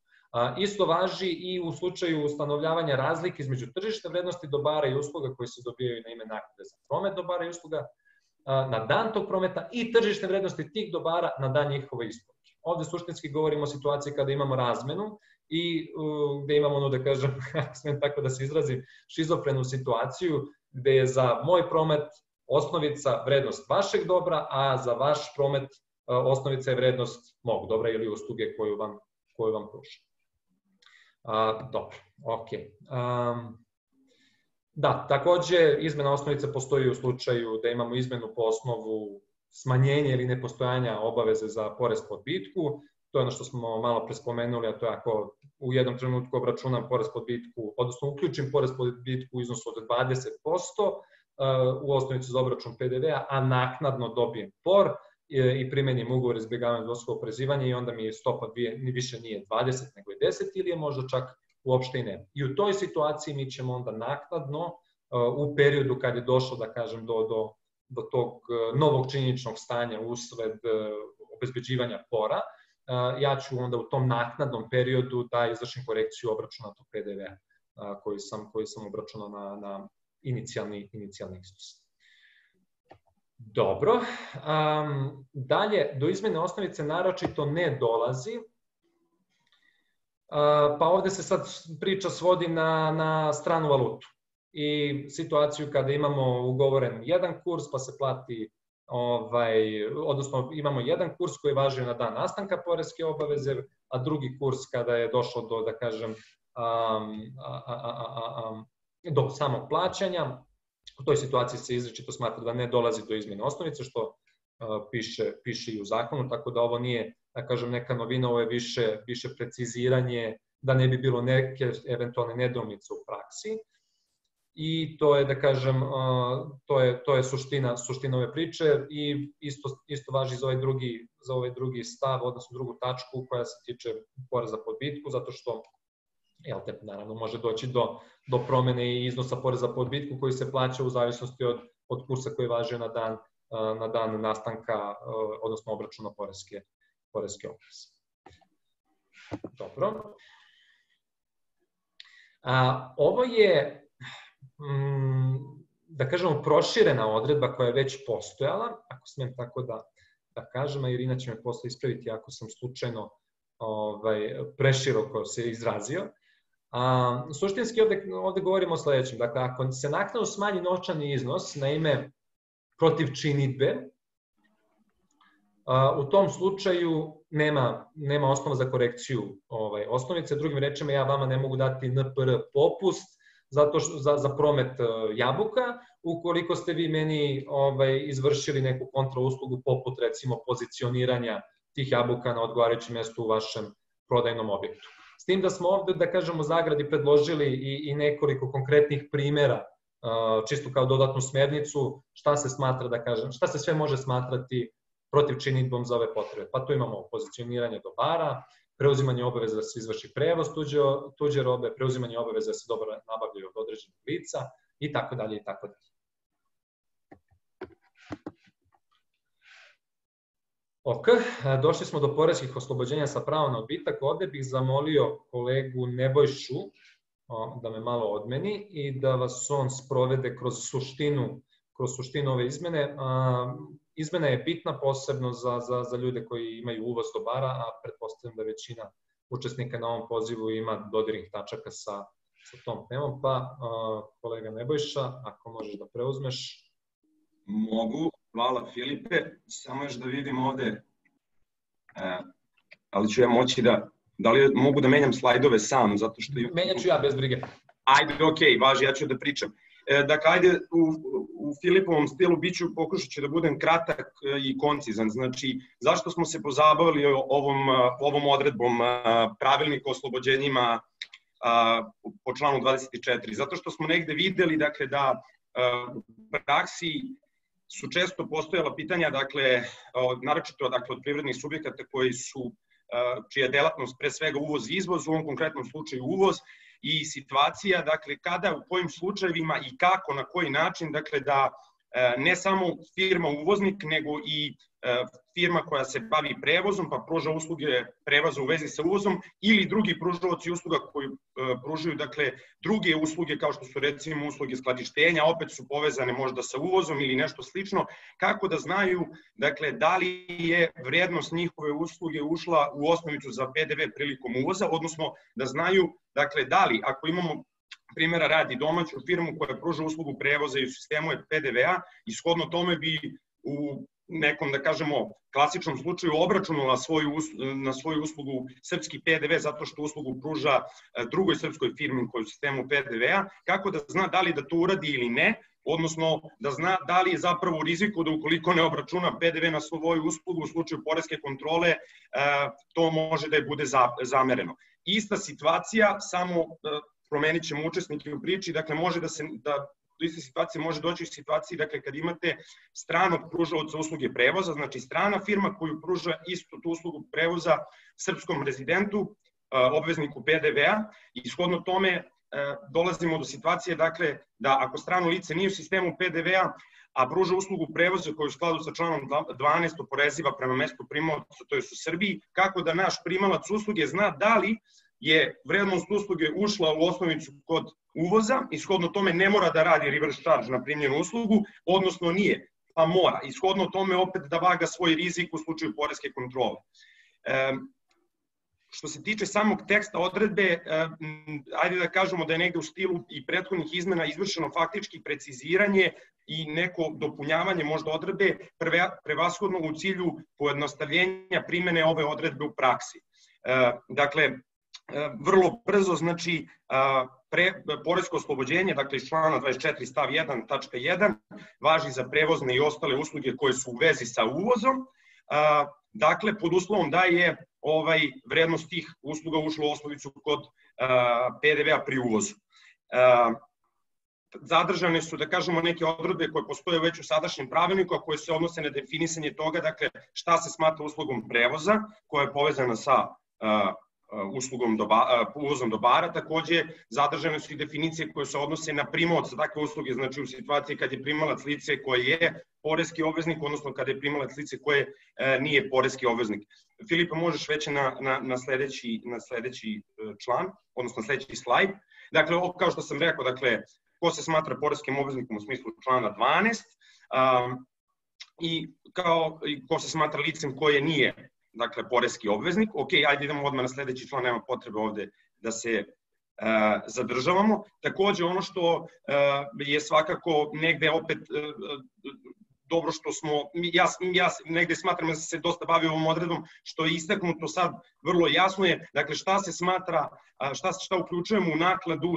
Isto važi i u slučaju ustanovljavanja razlike između tržišne vrednosti dobara i usluga koji se dobijaju na ime naknade za promet dobara i usluga na dan tog prometa i tržišne vrednosti tih dobara na dan njihove isporuke. Ovde suštinski govorimo o situaciji kada imamo razmenu i gde imamo, da kažem, smem tako da se izrazim, šizofrenu situaciju gde je za moj promet osnovica vrednost vašeg dobra, a za vaš promet osnovica je vrednost mog dobra ili usluge koju vam pruža. Dobro, ok. Da, takođe, izmena osnovice postoji u slučaju da imamo izmenu po osnovu smanjenja ili nepostojanja obaveze za porez po odbitku. To je ono što smo malo pre spomenuli, a to je ako u jednom trenutku obračunam porez po odbitku, odnosno uključim porez po odbitku u iznosu od 20% u osnovicu za obračun PDV-a, a naknadno dobijem POR i primenim ugovor izbjegavanja dvostrukog oporezivanja i onda mi stopa više nije 20 nego je 10 ili je možda čak uopšte i ne. I u toj situaciji mi ćemo onda naknadno u periodu kad je došlo, da kažem, do tog novog činjeničnog stanja usled obezbeđivanja pora, ja ću onda u tom naknadnom periodu da izvršim korekciju obračunatog PDV-a koji sam obračunao na inicijalni iznos. Dobro. Dalje, do izmene osnovice naročito ne dolazi. Pa ovde se sad priča svodi na stranu valutu i situaciju kada imamo ugovoren jedan kurs pa se plati, odnosno imamo jedan kurs koji važi na dan nastanka poreske obaveze, a drugi kurs kada je došlo do, da kažem, do samog plaćanja. U toj situaciji se izričito smatra da ne dolazi do izmjene osnovice, što piše i u zakonu, tako da ovo nije, da kažem, neka novina, ovo je više preciziranje da ne bi bilo neke eventualne nedoumice u praksi. I to je, da kažem, to je suština ove priče i isto važi za ovaj drugi stav, odnosno drugu tačku koja se tiče poreza po odbitku, zato što naravno može doći do promene i iznosa poreza po odbitku koji se plaća u zavisnosti od kursa koji važi na dan nastanka, odnosno obračuna poreske obaveze. Dobro. Ovo je, da kažemo, proširena odredba koja je već postojala, ako smijem tako da kažem, a Irina će me posle ispraviti ako sam slučajno preširoko se izrazio. Suštinski ovde govorimo o sledećem. Dakle, ako se naknadno smanji novčani iznos na ime protiv činidbe, u tom slučaju nema osnova za korekciju osnovice. Drugim rečima, ja vama ne mogu dati NPR popust za promet jabuka, ukoliko ste vi meni izvršili neku kontrauslugu poput, recimo, pozicioniranja tih jabuka na odgovarajućem mestu u vašem prodajnom objektu. S tim da smo ovde, da kažemo, u zagradi predložili i nekoliko konkretnih primera, čisto kao dodatnu smernicu, šta se smatra, da kažem, šta se sve može smatrati protiv činidbom za ove potrebe. Pa tu imamo pozicioniranje dobara, preuzimanje obaveza da se izvrši prevoz tuđe robe, preuzimanje obaveza da se dobra nabavljaju od određenih lica i tako dalje i tako dalje. Ok, došli smo do poreskih oslobođenja sa pravom na odbitak. Ovde bih zamolio kolegu Nebojšu da me malo odmeni i da vas on sprovede kroz suštinu ove izmene. Izmena je bitna posebno za ljude koji imaju uvoz dobara, a pretpostavljam da većina učesnika na ovom pozivu ima dodirnih tačaka sa tom temom. Pa, kolega Nebojša, ako možeš da preuzmeš. Mogu, hvala Filipe. Samo još da vidim ovde, ali ću ja moći da li mogu da menjam slajdove sam, zato što... Menjat ću ja, bez brige. Ajde, okej, važi, ja ću da pričam. Dakle, ajde, u Filipovom stilu pokušat ću da budem kratak i koncizan. Znači, zašto smo se pozabavili ovom odredbom pravilnika o oslobođenjima po članu 24? Zato što smo negde videli, dakle, da u praksi su često postojala pitanja, dakle, naročito od privrednih subjekata čija je delatnost pre svega uvoz i izvoz, u ovom konkretnom slučaju uvoz, i situacija, dakle, kada, u kojim slučajevima i kako, na koji način, dakle, da ne samo firma uvoznik, nego i firma koja se bavi prevozom, pa pruža usluge prevoza u vezi sa uvozom, ili drugi pružaoci usluga koji pružaju, dakle, druge usluge, kao što su, recimo, usluge skladištenja, opet su povezane možda sa uvozom ili nešto slično, kako da znaju, dakle, da li je vrednost njihove usluge ušla u osnovicu za PDV prilikom uvoza, odnosno da znaju, dakle, da li, ako imamo primjera radi domaću firmu koja pruža uslugu prevoza i u sistemu je PDV-a, ishodno tome bi u nekom, da kažemo, klasičnom slučaju obračunala na svoju uslugu srpski PDV zato što uslugu pruža drugoj srpskoj firmi koja je u sistemu PDV-a, kako da zna da li da to uradi ili ne, odnosno da zna da li je zapravo u riziku da ukoliko ne obračuna PDV na svoju uslugu u slučaju poreske kontrole, to može da je bude zamereno. Ista situacija, samo promenit ćemo učesnike u priči, dakle može do iste situacije može doći u situaciji, dakle, kad imate stranog pružaoca usluge prevoza, znači strana firma koju pruža istu tu uslugu prevoza srpskom rezidentu, obvezniku PDV-a, i shodno tome dolazimo do situacije dakle, da ako strano lice nije u sistemu PDV-a, a pruža uslugu prevoza koja je u skladu sa članom 12 oporeziva prema mestu primaoca, to je u Srbiji, kako da naš primalac usluge zna da li je vrednost usluge ušla u osnovicu kod uvoza i shodno tome ne mora da radi reverse charge na primljenu uslugu, odnosno nije, pa mora. I shodno tome opet da vaga svoj rizik u slučaju poreske kontrole. Što se tiče samog teksta odredbe, ajde da kažemo da je negde u stilu i prethodnih izmena izvršeno faktički preciziranje i neko dopunjavanje možda odredbe, prevashodno u cilju pojednostavljenja primene ove odredbe u praksi. Dakle, vrlo brzo, znači, poresko oslobođenje, dakle iz člana 24 stav 1 tačka 1, važi za prevozne i ostale usluge koje su u vezi sa uvozom, dakle, pod uslovom da je vrednost tih usluga ušla u osnovicu kod PDV-a pri uvozu. Zadržane su, da kažemo, neke odredbe koje postoje već u sadašnjem pravilniku, a koje se odnose na definisanje toga, dakle, šta se smatra uslugom prevoza, koja je povezana sa uvozom dobara. Takođe, zadržane su i definicije koje se odnose na primaoca takve usluge, znači u situaciji kad je primalac lice koje je poreski obveznik, odnosno kada je primalac lice koje nije poreski obveznik. Filipa, možeš već na sledeći član, odnosno sledeći slajd. Dakle, kao što sam rekao, dakle, ko se smatra poreskim obveznikom u smislu člana 12 i ko se smatra licem koje nije, dakle, poreski obveznik. Ok, ajde idemo odmah na sledeći član, nema potrebe ovde da se zadržavamo. Takođe, ono što je svakako negde opet dobro što smo, ja negde smatram da se dosta bavio ovom odredbom, što je istaknuto sad vrlo jasno je, dakle, šta se smatra, šta uključujemo u nakladu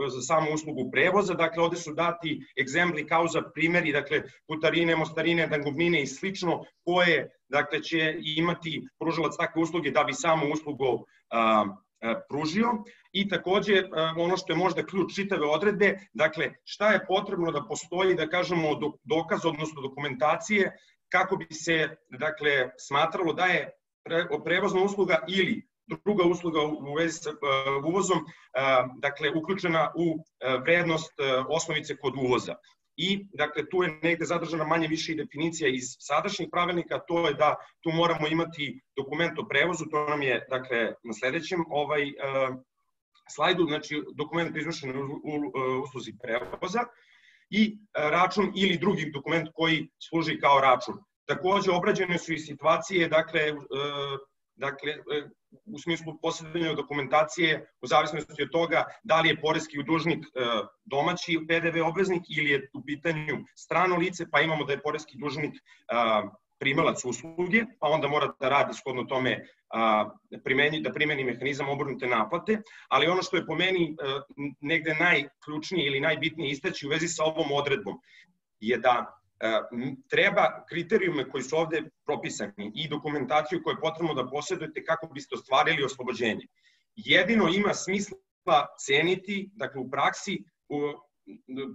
za samu uslugu prevoza. Dakle, ovde su dati egzempli, kauza, primeri, dakle, putarine, mostarine, dangovnine i slično, koje, dakle, će imati pružalac takve usluge da bi samu uslugu pružio. I takođe, ono što je možda ključ čitave odredbe, dakle, šta je potrebno da postoji, da kažemo, dokaz, odnosno dokumentacije, kako bi se, dakle, smatralo da je prevozna usluga ili druga usluga u vezi sa uvozom, dakle, uključena u vrednost osnovice kod uvoza. I, dakle, tu je negde zadržana manje više i definicija iz sadašnjih pravilnika, to je da tu moramo imati dokument o prevozu, to nam je, dakle, na sledećem slajdu, znači dokument izvršen u usluzi prevoza i račun ili drugi dokument koji služi kao račun. Takođe, obrađene su i situacije, dakle, u smislu posjedovanja dokumentacije u zavisnosti od toga da li je poreski dužnik domaći PDV obveznik ili je u pitanju strano lice, pa imamo da je poreski dužnik primalac usluge, pa onda mora da radi shodno tome da primeni mehanizam obrnute naplate, ali ono što je po meni negde najključnije ili najbitnije istaći u vezi sa ovom odredbom je da treba kriterijume koji su ovde propisani i dokumentaciju koju je potrebno da posjedujete kako biste ostvarili oslobođenje. Jedino ima smisla ceniti, dakle, u praksi,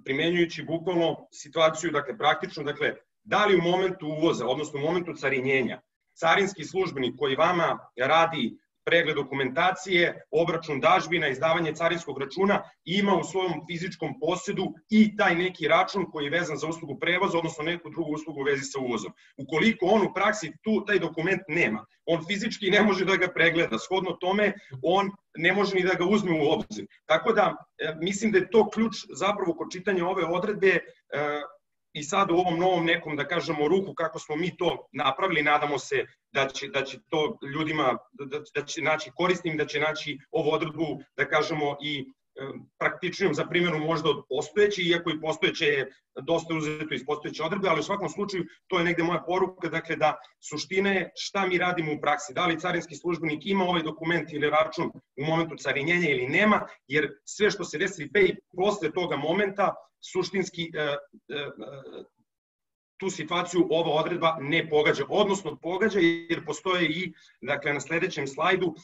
primenjujući bukvalno situaciju, dakle, praktično, dakle, da li u momentu uvoza, odnosno u momentu carinjenja, carinski službenik koji vama radi pregled dokumentacije, obračun dažbina, izdavanje carinskog računa, ima u svojom fizičkom posjedu i taj neki račun koji je vezan za uslugu prevoza, odnosno neku drugu uslugu u vezi sa uvozom. Ukoliko on u praksi taj dokument nema, on fizički ne može da ga pregleda, shodno tome on ne može ni da ga uzme u obzir. Tako da, mislim da je to ključ zapravo kod čitanja ove odredbe i sad u ovom novom nekom, da kažemo, ruku kako smo mi to napravili, nadamo se da će to ljudima, da će naći korisnim, da će naći ovu odredbu, da kažemo, i praktičnijom za primjenu možda od postojeće, iako i postojeće je dosta uzeto iz postojeće odredbe, ali u svakom slučaju to je negde moja poruka, dakle, da suština je šta mi radimo u praksi, da li carinski službenik ima ovaj dokument ili račun u momentu carinjenja ili nema, jer sve što se desi posle toga momenta, suštinski tu situaciju ova odredba ne pogađa, odnosno pogađa jer postoje i, dakle, na sledećem slajdu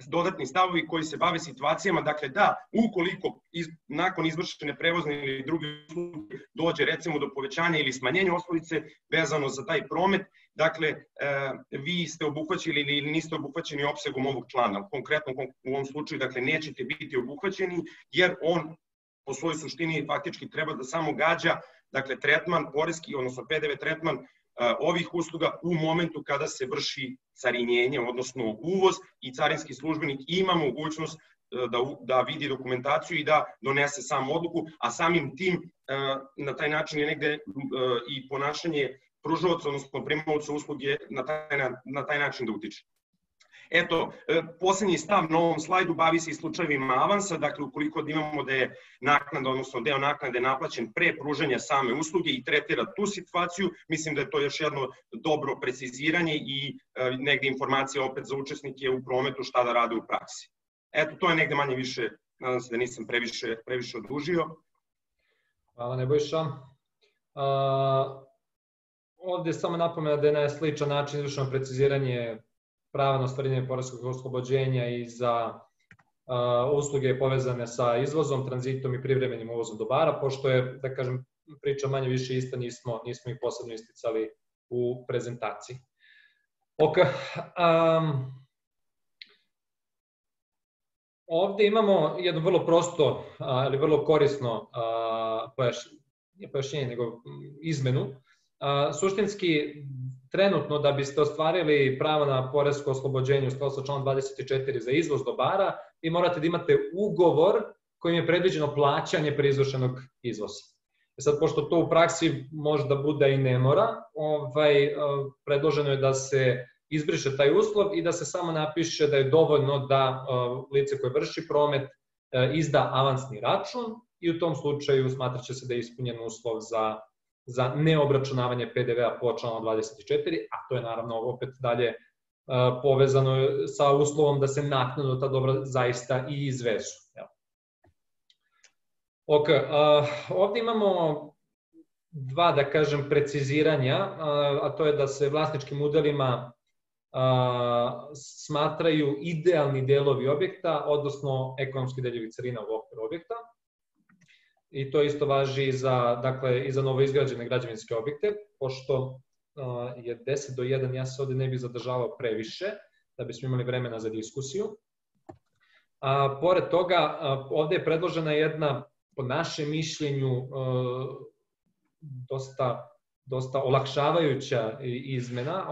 dodatni stavovi koji se bave situacijama, dakle, da ukoliko nakon izvršene prevozne ili druge usluge dođe recimo do povećanja ili smanjenja osnovice vezano za taj promet, dakle, vi ste obuhvaćeni ili niste obuhvaćeni opsegom ovog člana. Konkretno u ovom slučaju, dakle, nećete biti obuhvaćeni jer on po svojoj suštini faktički treba da samo gađa, dakle, tretman poreski, odnosno PDV tretman ovih usluga u momentu kada se vrši carinjenje, odnosno uvoz, i carinski službenik ima mogućnost da vidi dokumentaciju i da donese samu odluku, a samim tim na taj način je negde i ponašanje pružaoca, odnosno primaoca usluge na taj način da utiče. Eto, poslednji stav na ovom slajdu bavi se i slučajevima avansa, dakle, ukoliko imamo da je naknada, odnosno deo naknade naplaćen pre pružanja same usluge i tretira tu situaciju, mislim da je to još jedno dobro preciziranje i negde informacija opet za učesnike u prometu šta da rade u praksi. Eto, to je negde manje više, nadam se da nisam previše odužio. Hvala, Nebojša. Ovde samo napomena da je na sličan način izvršeno preciziranje prava na ostvarenje poreskog oslobođenja i za usluge povezane sa izvozom, tranzitom i privremenim uvozom dobara, pošto je, da kažem, priča manje više ista, nismo ih posebno isticali u prezentaciji. Ovde imamo jedno vrlo prosto, ali vrlo korisno pojašnjenje, nego izmenu. Suštinski, trenutno da biste ostvarili pravo na poresko oslobođenje u skladu sa članom 24 za izvoz dobara, vi morate da imate ugovor kojim je predviđeno plaćanje pre izvršenog izvoza. Sad, pošto to u praksi možda bude i ne mora, predloženo je da se izbriše taj uslov i da se samo napiše da je dovoljno da lice koje vrši promet izda avansni račun i u tom slučaju smatraće se da je ispunjen uslov za neobračunavanje PDV-a po članu 24, a to je naravno opet dalje povezano sa uslovom da se naknadno ta dobra zaista i izvezu. Ovde imamo dva, da kažem, preciziranja, a to je da se vlasničkim udelima smatraju idealni delovi objekta, odnosno ekonomski delovi celina u okviru objekta. I to isto važi i za novoizgrađene građevinske objekte, pošto je 10 do 1, ja se ovde ne bih zadržavao previše, da bismo imali vremena za diskusiju. Pored toga, ovde je predložena jedna, po našem mišljenju, dosta olakšavajuća izmena,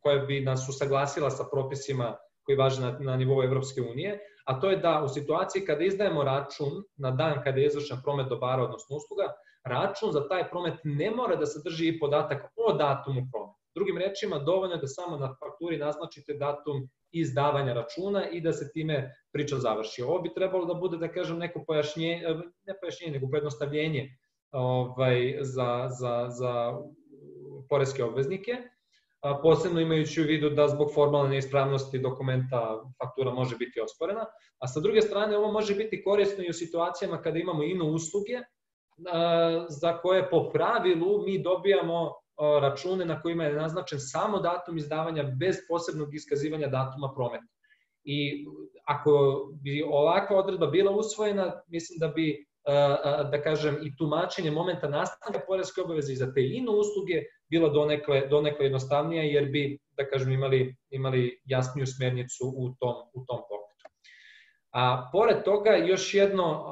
koja bi nas usaglasila sa propisima koji važe na nivou Evropske unije, a to je da u situaciji kada izdajemo račun na dan kada je izvršen promet dobara, odnosno usluga, račun za taj promet ne mora da sadrži i podatak o datumu prometa. Drugim rečima, dovoljno je da samo na fakturi naznačite datum izdavanja računa i da se time priča završi. Ovo bi trebalo da bude, da kažem, neko pojašnjenje, ne pojašnjenje, nego pojednostavljenje za poreske obveznike, posebno imajući u vidu da zbog formalne neispravnosti dokumenta faktura može biti osporena, a sa druge strane ovo može biti korisno i u situacijama kada imamo ino usluge za koje po pravilu mi dobijamo račune na kojima je naznačen samo datum izdavanja bez posebnog iskazivanja datuma prometa. I ako bi ovakva odredba bila usvojena, mislim da bi, da kažem, i tumačenje momenta nastanka poreske obaveze i za te ino usluge bila donekle jednostavnija, jer bi, da kažem, imali jasniju smernicu u tom pogledu. Pored toga, još jedno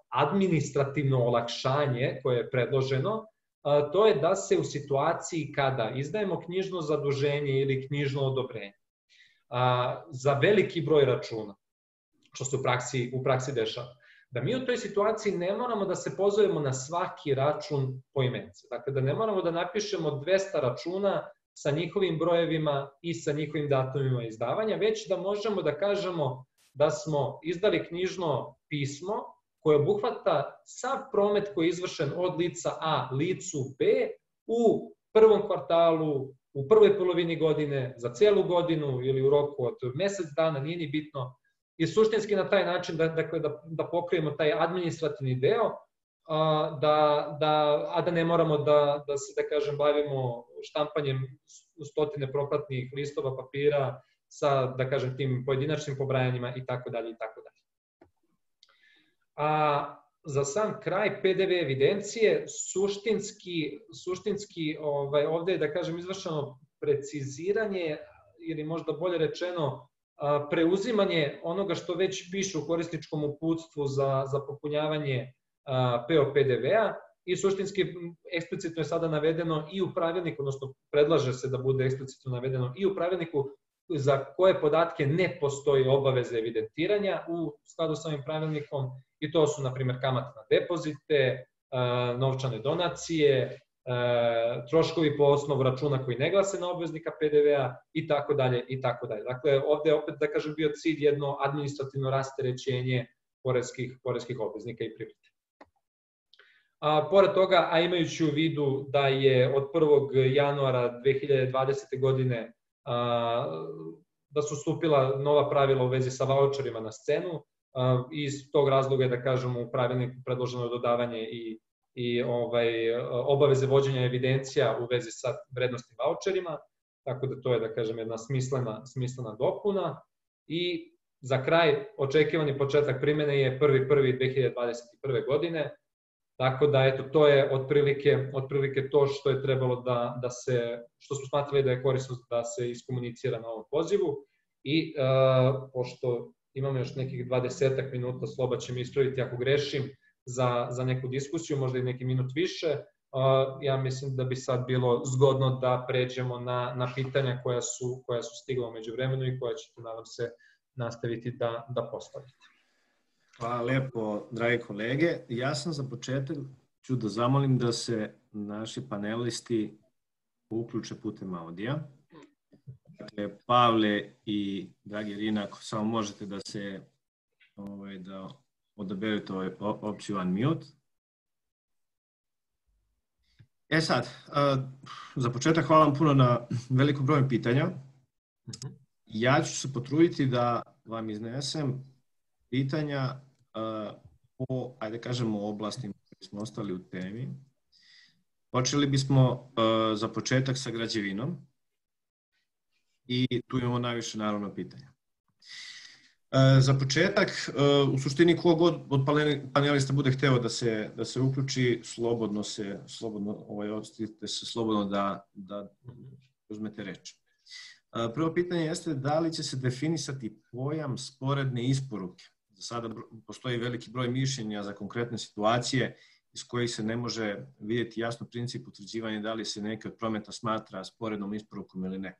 administrativno olakšanje koje je predloženo, to je da se u situaciji kada izdajemo knjižno zaduženje ili knjižno odobrenje za veliki broj računa, što se u praksi dešava, da mi u toj situaciji ne moramo da se pozovemo na svaki račun poimence. Dakle, da ne moramo da napišemo 200 računa sa njihovim brojevima i sa njihovim datumima izdavanja, već da možemo da kažemo da smo izdali knjižno pismo koje obuhvata sav promet koji je izvršen od lica A licu B u prvom kvartalu, u prvoj polovini godine, za celu godinu ili u roku od mesec dana, nije ni bitno. I suštinski na taj način da pokrijemo taj administrativni deo, a da ne moramo da se, da kažem, bavimo štampanjem stotine propratnih listova papira sa, da kažem, tim pojedinačnim pobrajanjima i tako dalje i tako dalje. A za sam kraj PDV evidencije, suštinski ovde je, da kažem, izvršeno preciziranje ili možda bolje rečeno preuzimanje onoga što već piše u korisničkom uputstvu za popunjavanje PO PDV-a i suštinski eksplicitno je sada navedeno i u pravilniku, odnosno predlaže se da bude eksplicitno navedeno i u pravilniku za koje podatke ne postoji obaveza evidentiranja u skladu sa ovim pravilnikom i to su, na primjer, kamate na depozite, novčane donacije, troškovi po osnovu računa koji ne glase na obveznika PDV-a i tako dalje i tako dalje. Dakle, ovde je opet, da kažem, bio cilj jedno administrativno rasterećenje poreskih obveznika i privrede. Pored toga, a imajući u vidu da je od 1. januara 2020. godine da su stupila nova pravila u vezi sa vaučerima na scenu, iz tog razloga je, da kažem, u pravilniku predloženo dodavanje i obaveze vođenja evidencija u vezi sa vrednostnim vaučerima, tako da to je, da kažem, jedna smislena dopuna. I za kraj, očekivani početak primene je 1.1.2021. godine, tako da, eto, to je otprilike to što je trebalo da se, što smo smatrali da je korisno da se iskomunicira na ovom pozivu i pošto imamo još nekih 20 minuta, Sloba će mi ispraviti ako grešim, za neku diskusiju, možda i neki minut više. Ja mislim da bi sad bilo zgodno da pređemo na pitanja koja su stigla umeđu vremenu i koja ćete, nadam se, nastaviti da postavite. Hvala lepo, dragi kolege. Ja sam za početak ću da zamolim da se naši panelisti uključe putem audija. Dakle, Pavle i dragi Irina, ako samo možete da se da odaberete opciju unmute. Sad, za početak hvala vam puno na velikom broju pitanja. Ja ću se potruditi da vam iznesem pitanja o, ajde kažemo, oblastima koji smo ostali u temi. Počeli bismo za početak sa građevinom i tu imamo najviše, naravno, pitanja. Za početak, u suštini kogod od panelista bude hteo da se uključi, slobodno ostavite se slobodno da uzmete reč. Prvo pitanje jeste da li će se definisati pojam sporedne isporuke. Za sada postoji veliki broj mišljenja za konkretne situacije iz kojih se ne može vidjeti jasno princip utvrđivanja da li se neki od prometa smatra sporednom isporukom ili ne.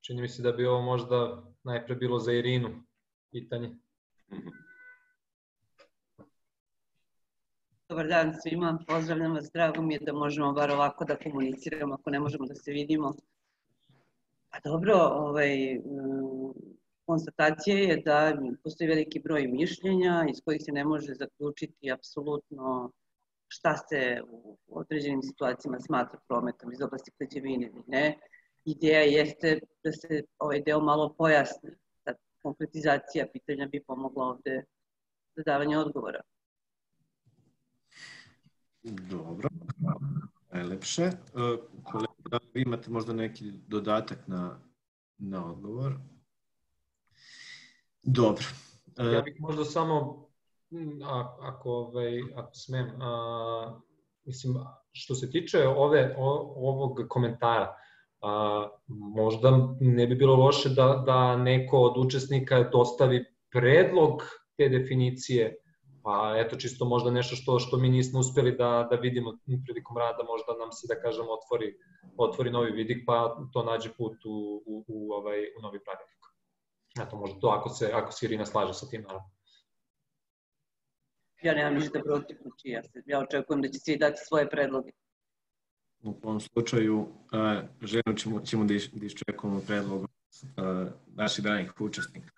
Čini mi se da bi ovo možda najpre bilo za Irinu pitanje. Dobar dan svima, pozdravljam vas, drago mi je da možemo bar ovako da komuniciramo ako ne možemo da se vidimo. Pa dobro, konstatacija je da postoji veliki broj mišljenja iz kojih se ne može zaključiti apsolutno šta se u određenim situacijama smatra prometom iz oblasti građevine ili ne. Ideja jeste da se ovaj deo malo pojasni, da konkretizacija pitanja bi pomogla ovde za davanje odgovora. Dobro, najlepše. Kolega, da li vi imate možda neki dodatak na odgovor? Dobro. Ja bih možda samo, ako smem, mislim, što se tiče ovog komentara, možda ne bi bilo loše da neko od učesnika dostavi predlog te definicije, pa eto čisto možda nešto što mi nismo uspeli da vidimo prilikom rada, možda nam se, da kažemo, otvori novi vidik pa to nađe put u novi pravilnik. Eto, možda to ako se Irina slaže sa tim, naravno. Ja nemam ništa protiv, ja očekujem da će svi dati svoje predloge. U ovom slučaju, željno ćemo da iščekujemo predlog naših danih učesnika.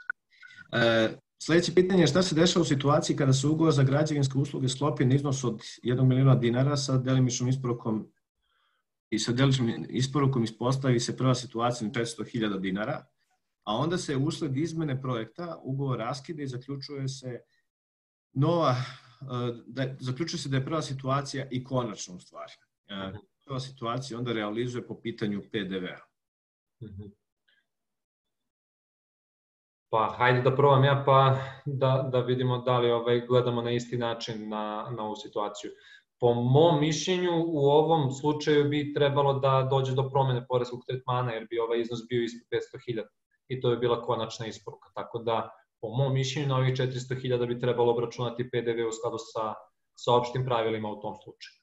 Sljedeće pitanje je šta se dešava u situaciji kada se ugovor za građevinske usluge sklopi na iznos od 1 miliona dinara sa delimičnom isporukom i sa delimičnom isporukom ispostavi se prva situacija na 500.000 dinara, a onda se usled izmene projekta ugovor raskida i zaključuje se da je prva situacija i konačna u stvari. Prva situacija onda realizuje po pitanju PDV-a. Pa hajde da probam ja pa da vidimo da li gledamo na isti način na ovu situaciju. Po mom mišljenju u ovom slučaju bi trebalo da dođe do promene poreskog tretmana jer bi ovaj iznos bio ispod 500.000 i to bi bila konačna isporuka. Tako da po mom mišljenju na ovih 400.000 bi trebalo obračunati PDV u skladu sa opštim pravilima u tom slučaju.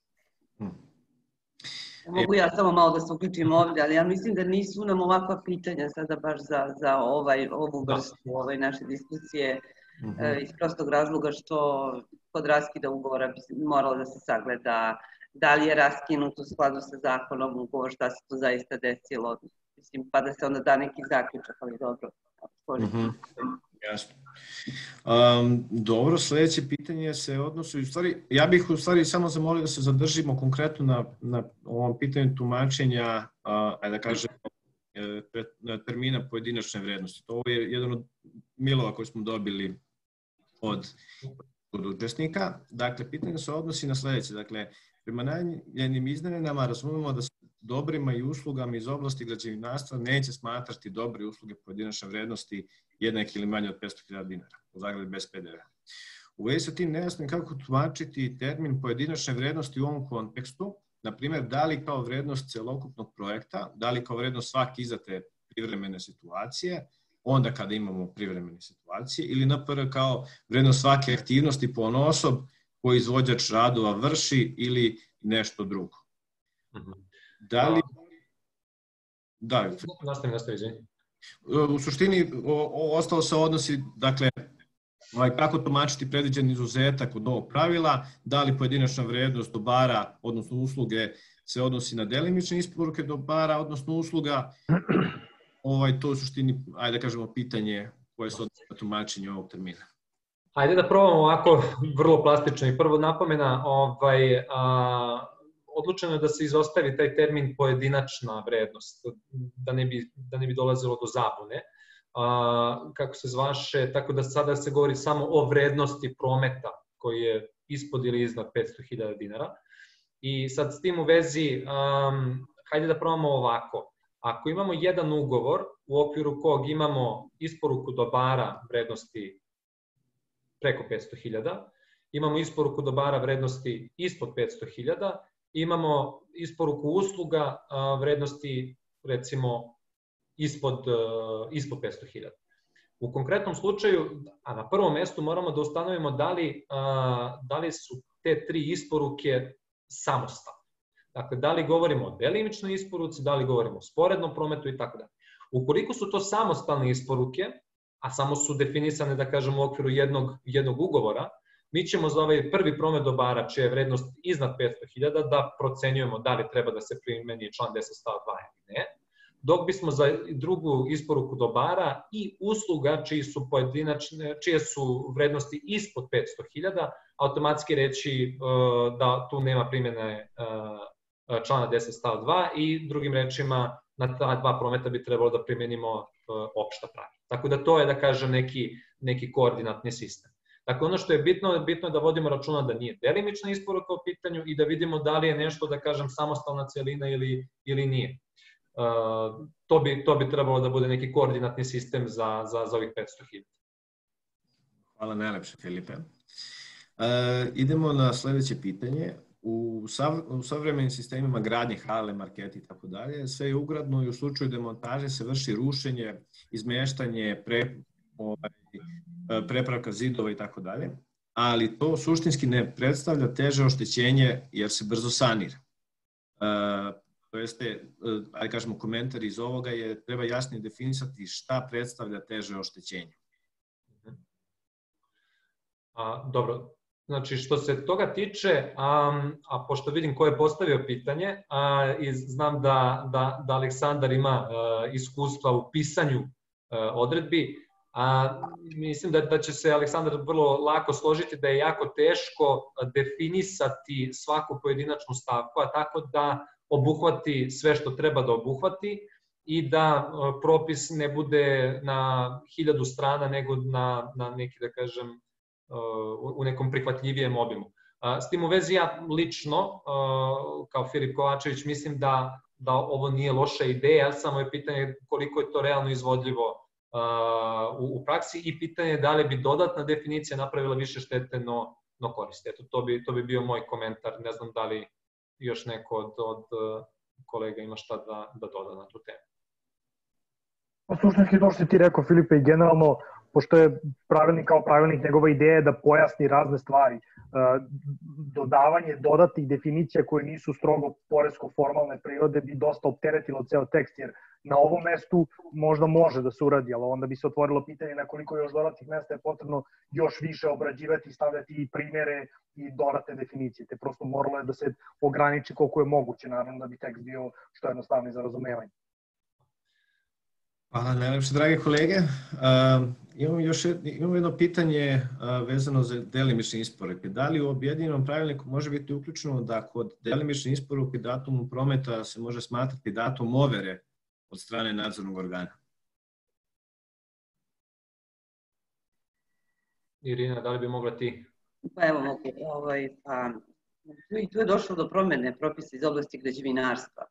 Mogu ja samo malo da se uključim ovde, ali ja mislim da nisu nam ovakva pitanja sada baš za ovu vrstu naše diskusije iz prostog razloga što kod raskida ugovora bi moralo da se sagleda da li je raskinut u skladu sa zakonom ugovor, šta se to zaista desilo, mislim, pa da se onda da neki zaključak, ali dobro. Jasno. Dobro, sledeće pitanje se odnosi, ja bih u stvari samo zamolio da se zadržimo konkretno na ovom pitanju tumačenja, da kažem, termina pojedinačne vrednosti. To je jedan od milova koji smo dobili od učesnika. Dakle, pitanje se odnosi na sledeće. Dakle, prema najavljenim izmenama razumemo da se dobrima i uslugama iz oblasti građevinarstva neće smatrati dobre usluge pojedinačne vrednosti jednake ili manje od 500.000 dinara, u zagradi bez PDV-a. U vezi sa tim nejasno je kako tumačiti termin pojedinačne vrednosti u ovom kontekstu, na primjer, da li kao vrednost celokupnog projekta, da li kao vrednost svake izdate privremene situacije, onda kada imamo privremene situacije, ili NPR kao vrednost svake aktivnosti ponaosob koji izvođač radova vrši ili nešto drugo. Da li... Da, nastavi, izvini. U suštini, ostalo se odnosi, dakle, kako tumačiti predviđen izuzetak od ovog pravila, da li pojedinačna vrednost dobara, odnosno usluge, se odnosi na delimične isporuke dobara, odnosno usluga, to u suštini, ajde da kažemo, pitanje koje se odnosi na tumačenje ovog termina. Ajde da probamo ovako vrlo plastično i prvo napomena, odlučeno je da se izostavi taj termin pojedinačna vrednost, da ne bi dolazilo do zabune, kako se zvaše, tako da sada se govori samo o vrednosti prometa koji je ispod ili iznad 500.000 dinara. I sad s tim u vezi, hajde da probamo ovako. Ako imamo jedan ugovor u okviru kog imamo isporuku dobara vrednosti preko 500.000, imamo isporuku dobara vrednosti ispod 500.000, imamo isporuku usluga vrednosti, recimo, ispod 500.000. U konkretnom slučaju, a na prvom mestu moramo da ustanovimo da li su te tri isporuke samostalne. Dakle, da li govorimo o delimičnoj isporuci, da li govorimo o sporednom prometu i tako dalje. Ukoliko su to samostalne isporuke, a samo su definisane, da kažemo, u okviru jednog ugovora, mi ćemo za ovaj prvi promet dobara, čija je vrednost iznad 500.000, da procenjujemo da li treba da se primeni član 10 stav 2 ili ne, dok bismo za drugu isporuku dobara i usluga čije su vrednosti ispod 500.000, automatski reći da tu nema primjene člana 10 stav 2 i drugim rečima na ta dva prometa bi trebalo da primenimo opšta pravila. Tako da to je, da kažem, neki koordinatni sistem. Dakle, ono što je bitno je da vodimo računa da nije delimična isporuka u pitanju i da vidimo da li je nešto, da kažem, samostalna celina ili nije. To bi trebalo da bude neki koordinatni sistem za ovih 500.000. Hvala najlepše, Filipe. Idemo na sledeće pitanje. U savremenim sistemima gradnje, hale, marketi i tako dalje, sve je ugradno i u slučaju demontaže se vrši rušenje, izmeštanje, prepravka zidova i tako dalje, ali to suštinski ne predstavlja teže oštećenje jer se brzo sanira. To jeste, ajde kažemo, komentar iz ovoga je treba jasnije definisati šta predstavlja teže oštećenje. Dobro, znači što se toga tiče, a pošto vidim ko je postavio pitanje i znam da Aleksandar ima iskustva u pisanju odredbi, mislim da će se Aleksandar vrlo lako složiti da je jako teško definisati svaku pojedinačnu stavku, a tako da obuhvati sve što treba da obuhvati. i da propis ne bude na 1000 strana, nego na neki, da kažem, u nekom prihvatljivijem obimu. S tim u vezi ja lično, kao Filip Kovačević, mislim da ovo nije loša ideja, samo je pitanje koliko je to realno izvodljivo u praksi i pitanje da li bi dodatna definicija napravila više štete no koriste. Eto, to bi bio moj komentar. Ne znam da li još neko od kolega ima šta da doda na tu temu. Suštinski to što ti rekao, Filipe, i generalno, pošto je pravilnik kao pravilnik, njegova ideja je da pojasni razne stvari. Dodavanje dodatnih definicija koje nisu strogo poresko-formalne prirode bi dosta opteretilo ceo tekst, jer na ovom mestu možda može da se uradi, ali onda bi se otvorilo pitanje na koliko još dodatnih mesta je potrebno još više obrađivati, stavljati i primere i dodatne definicije. Te prosto moralo je da se ograniči koliko je moguće, naravno da bi tekst bio što jednostavniji za razumevanje. Hvala najlepše, drage kolege. Imamo jedno pitanje vezano za delimične isporuke. Da li u objedinjenom pravilniku može biti uključeno da kod delimične isporuke datumom prometa se može smatrati datum overe od strane nadzornog organa? Irina, da li bi mogla ti? Pa evo, i tu je došlo do promene propisa iz oblasti građevinarstva.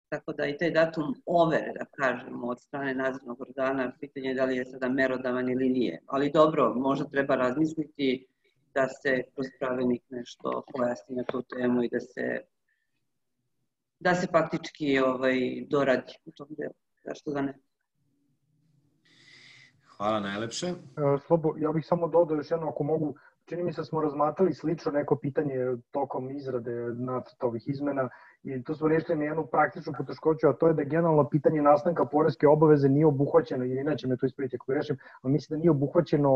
Tako da i taj datum overe, da kažemo, od strane nadzornog organa, pitanje je da li je sada merodavan ili nije. Ali dobro, možda treba razmisliti da se kroz pravilnik nešto pojasni na tu temu i da se faktički doradi u tom delu. Zašto da ne? Hvala najlepše. Slobo, ja bih samo dodao još jedno, ako mogu. Čini mi se da smo razmatrali slično neko pitanje tokom izrade nacrta ovih izmena i tu smo rešili na jednu praktičnu poteškoću, a to je da generalno pitanje nastanka poreske obaveze nije obuhvaćeno, ili inače me to ispraviti ako grešim, ali mislim da nije obuhvaćeno,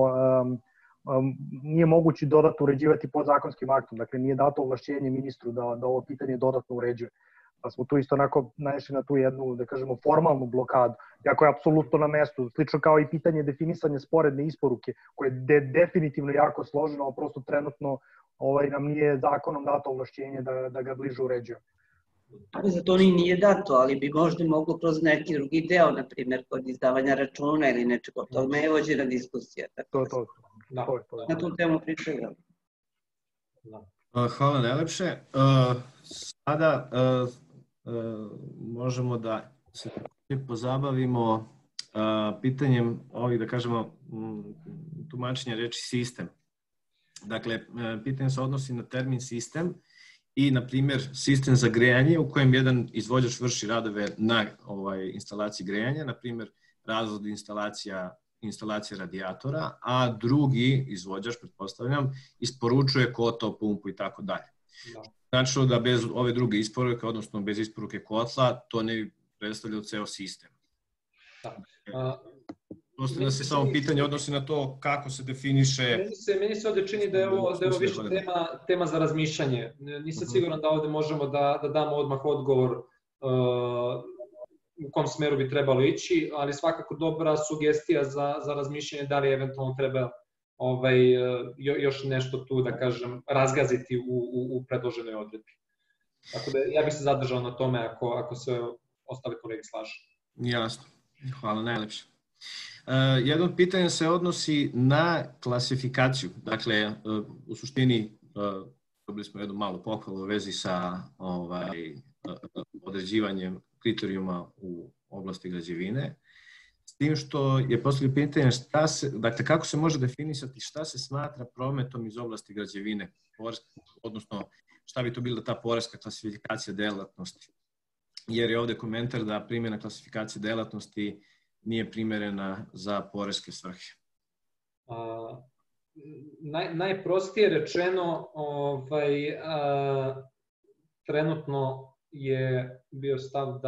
nije moguće dodatno uređivati podzakonskim aktom, dakle nije dato ovlašćenje ministru da ovo pitanje dodatno uređuje. Pa smo tu isto onako naišli na tu jednu, da kažemo, formalnu blokadu, jako je apsolutno na mestu, slično kao i pitanje definisanja sporedne isporuke, koje je definitivno jako složeno, ali prosto trenutno nam nije zakonom dato ovlašćenje da ga bliže uređuje. Za to nije dato, ali bi možda moglo kroz neki drugi deo, na primjer kod izdavanja računa ili nečeg od toga je vođena diskusija. To. Na tu temu pričaju. Hvala najlepše. Sada možemo da se pozabavimo pitanjem ovih, da kažemo, tumačenja reči sistem. Dakle, pitanje se odnosi na termin sistem i, na primjer, sistem za grejanje u kojem jedan izvođač vrši radove na instalaciji grejanja, na primjer, razvod instalacije radijatora, a drugi izvođač, pretpostavljam, isporučuje kotao, pumpu i tako dalje. Znači da bez ove druge isporuke, odnosno bez isporuke kotla, to ne bi predstavljao ceo sistem. Prosto da se samo pitanje odnosi na to kako se definiše... Meni se ovde čini da je ovo više tema za razmišljanje. Nisam siguran da ovde možemo da damo odmah odgovor u kom smeru bi trebalo ići, ali svakako dobra sugestija za razmišljanje da li eventualno treba još nešto tu, da kažem, razgaziti u predloženoj odredbi. Tako da ja bih se zadržao na tome ako se ostali kolegi slažu. Jasno. Hvala najlepše. Jedno pitanje se odnosi na klasifikaciju. Dakle, u suštini dobili smo jednu malu pohvalu u vezi sa određivanjem kriterijuma u oblasti građevine, s tim što je postavljeno pitanje dakle, kako se može definisati šta se smatra prometom iz oblasti građevine, odnosno šta bi to bila ta poreska klasifikacija delatnosti. Jer je ovde komentar da primjena klasifikacije delatnosti nije primerena za poreske svrhe. Najprostije rečeno, trenutno je bio stav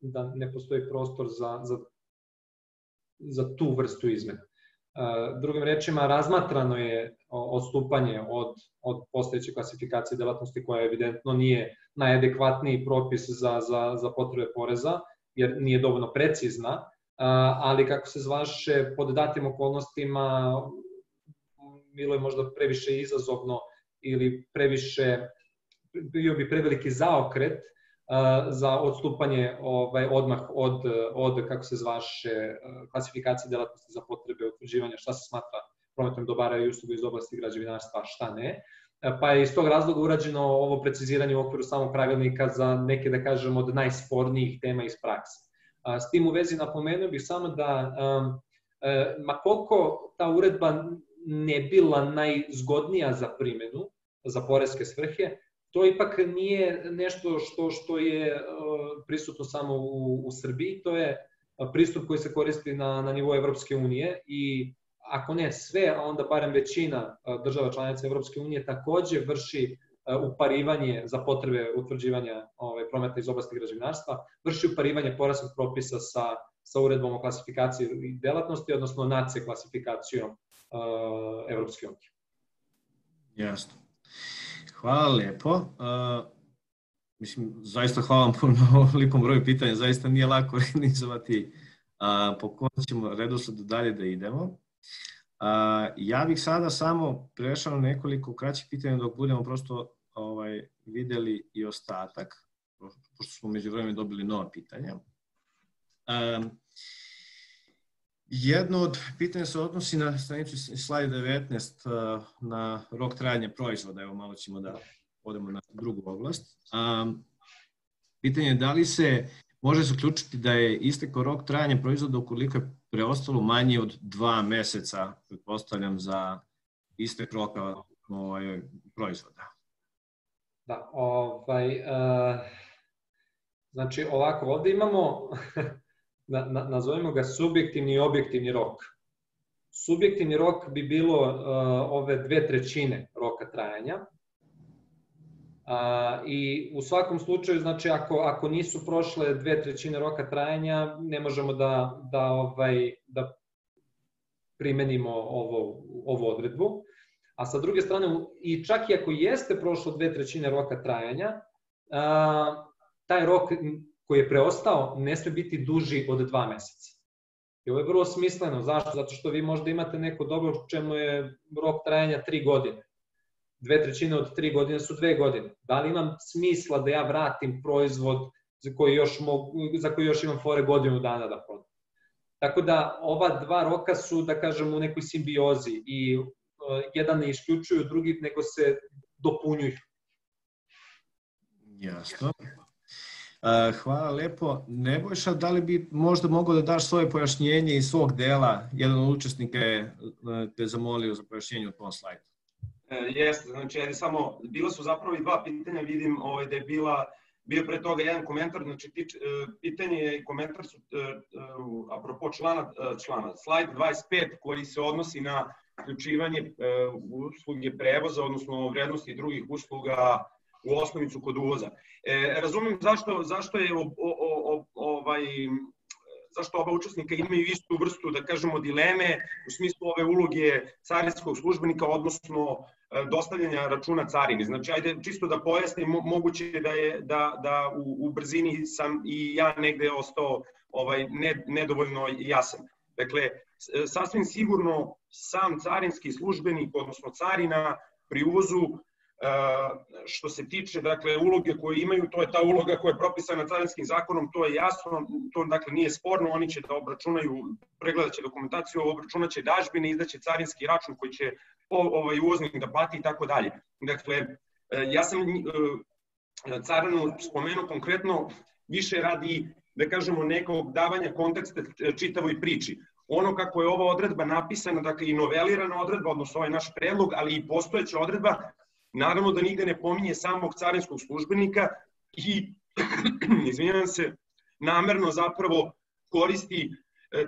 da ne postoji prostor za tu vrstu izmena. Drugim rečima, razmatrano je odstupanje od postojeće klasifikacije delatnosti koja evidentno nije najadekvatniji propis za potrebe poreza, jer nije dovoljno precizna, ali kako se zvaše, pod datim okolnostima bilo je možda previše izazovno ili bio bi preveliki zaokret za odstupanje odmah od kako se zvaše, klasifikacije delatnosti za potrebe utvrđivanja šta se smatra prometom dobara i usluga iz oblasti građevinarstva, šta ne. Pa je iz tog razloga urađeno ovo preciziranje u okviru samog pravilnika za neke, da kažem, od najspornijih tema iz prakse. S tim u vezi napomenuo bih samo da, ma koliko ta uredba ne bila najzgodnija za primjenu, za poreske svrhe, to ipak nije nešto što je prisutno samo u Srbiji, to je pristup koji se koristi na nivou Evropske unije i ako ne sve, a onda barem većina država članica Evropske unije takođe vrši uparivanje za potrebe utvrđivanja prometa iz oblasti građevinarstva, vrši uparivanje poreskog propisa sa uredbom o klasifikaciji delatnosti, odnosno NACE klasifikacijom Evropske unije. Jasno. Hvala lepo. Mislim, zaista hvala vam na ovolikom broju pitanja, zaista nije lako organizovati po kojem ćemo redosledu dalje da idemo. Ja bih sada samo prešao na nekoliko kraćih pitanja dok budemo prosto videli i ostatak, pošto smo među vremenu dobili nova pitanja. Jedno od pitanja se odnosi na stranicu slajd 19 na rok trajanja proizvoda. Evo malo ćemo da odemo na drugu oblast. Pitanje je da li se može zaključiti da je istekao rok trajanja proizvoda ukoliko je preostalo manje od 2 meseca, pretpostavljam, za istek roka proizvoda. Da, znači ovako, ovde imamo, nazovemo ga subjektivni i objektivni rok. Subjektivni rok bi bilo ove 2/3 roka trajanja. I u svakom slučaju, znači, ako nisu prošle 2/3 roka trajanja, ne možemo da primenimo ovu odredbu. A sa druge strane, i čak i ako jeste prošlo 2/3 roka trajanja, taj rok koji je preostao ne sme biti duži od 2 meseca. I ovo je vrlo smisleno. Zašto? Zato što vi možda imate neko dobro u čemu je rok trajanja 3 godine. 2/3 od 3 godine su 2 godine. Da li imam smisla da ja vratim proizvod za koji još imam fore godinu dana da prodam? Tako da ova 2 roka su, da kažem, u nekoj simbiozi i jedan ne isključuju drugi, nego se dopunjuju. Jasno. Hvala lepo. Nebojša, da li bi možda mogao da daš svoje pojašnjenje iz svog dela? Jedan od učesnika je te zamolio za pojašnjenje u tom slajdu. Jeste, znači bila su zapravo i 2 pitanja, vidim da je bio pre toga jedan komentar, znači pitanje i komentar su apropo člana, slajd 25 koji se odnosi na uključivanje usluge prevoza, odnosno vrednosti drugih usluga u osnovicu kod uvoza. Razumem zašto je zašto oba učesnika imaju istu vrstu, da kažemo, dileme u smislu ove uloge carinskog službenika, odnosno dostavljanja računa carini. Znači, ajde čisto da pojasnim, moguće je da u brzini sam i ja negde ostao nedovoljno jasan. Dakle, sasvim sigurno sam carinski službenik, odnosno carina pri uvozu, što se tiče, dakle, uloge koje imaju, to je ta uloga koja je propisana carinskim zakonom, to je jasno, to dakle nije sporno, oni će da obračunaju, pregledat će dokumentaciju, obračunat će dažbine, izdaće carinski račun koji će uvoznik da plati i tako dalje. Dakle, ja sam carinu spomenuo konkretno više radi, da kažemo, nekog davanja konteksta čitavoj priči. Ono kako je ova odredba napisana, dakle i novelirana odredba, odnosno ovaj naš predlog, ali i postojeća odredba, naravno da nigde ne pominje samog carinskog službenika i, izvinjavam se, namerno zapravo koristi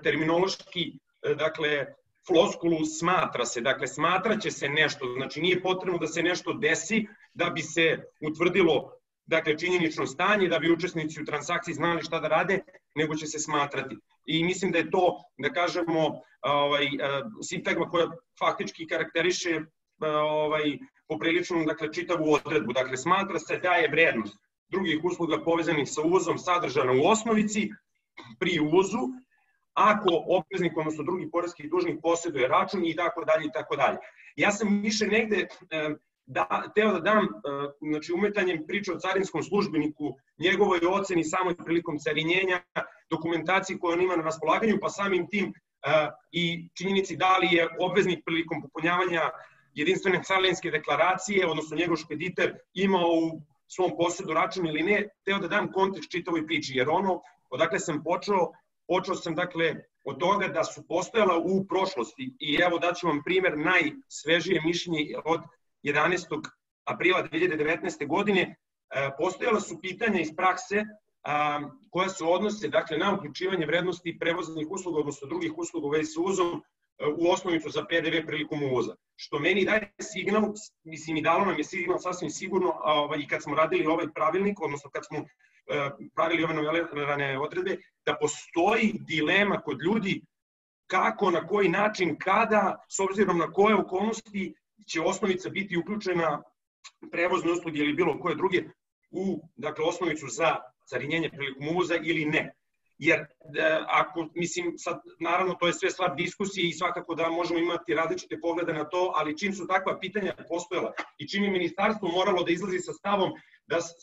terminološki, dakle, floskulu smatra se, dakle, smatraće se nešto, znači nije potrebno da se nešto desi da bi se utvrdilo, dakle, činjenično stanje, da bi učesnici u transakciji znali šta da rade, nego će se smatrati. I mislim da je to, da kažemo, sintagma koja faktički karakteriše poprilično, dakle, čitavu odredbu. Dakle, smatra se da je vrednost drugih usluga povezanih sa uvozom sadržana u osnovici pri uvozu, ako obveznik, odnosno drugi poreski dužnik posjeduje račun i tako dalje i tako dalje. Ja sam više negde teo da dam, znači umetanjem priče o carinskom službeniku, njegovoj oceni samoj prilikom carinjenja, dokumentaciji koju on ima na raspolaganju, pa samim tim i činjenici da li je obveznik prilikom popunjavanja jedinstvene carinske deklaracije, odnosno njegov špediter imao u svom posedu račun ili ne, teo da dam kontekst čitavoj priči, jer ono odakle sam počeo sam dakle od toga da su postojala u prošlosti i evo daću vam primer najsvežije mišljenje od 11. aprila 2019. godine, postojala su pitanja iz prakse koja se odnose dakle, na uključivanje vrednosti prevoznih usluga, odnosno drugih usluga u vezi sa uvozom u osnovicu za PDV prilikom uvoza. Što meni daje signal, mislim i dalo nam je signal sasvim sigurno i kad smo radili ovaj pravilnik, odnosno kad smo pravili ove novelirane odredbe, da postoji dilema kod ljudi kako, na koji način, kada, s obzirom na koje okolnosti će osnovica biti uključena prevozne usluge ili bilo koje druge u dakle, osnovicu za carinjenje prilikom uvoza ili ne. Jer ako, mislim, sad, naravno to je sve stvar diskusije i svakako da možemo imati različite poglede na to, ali čim su takva pitanja postojala i čim je ministarstvo moralo da izlazi sa stavom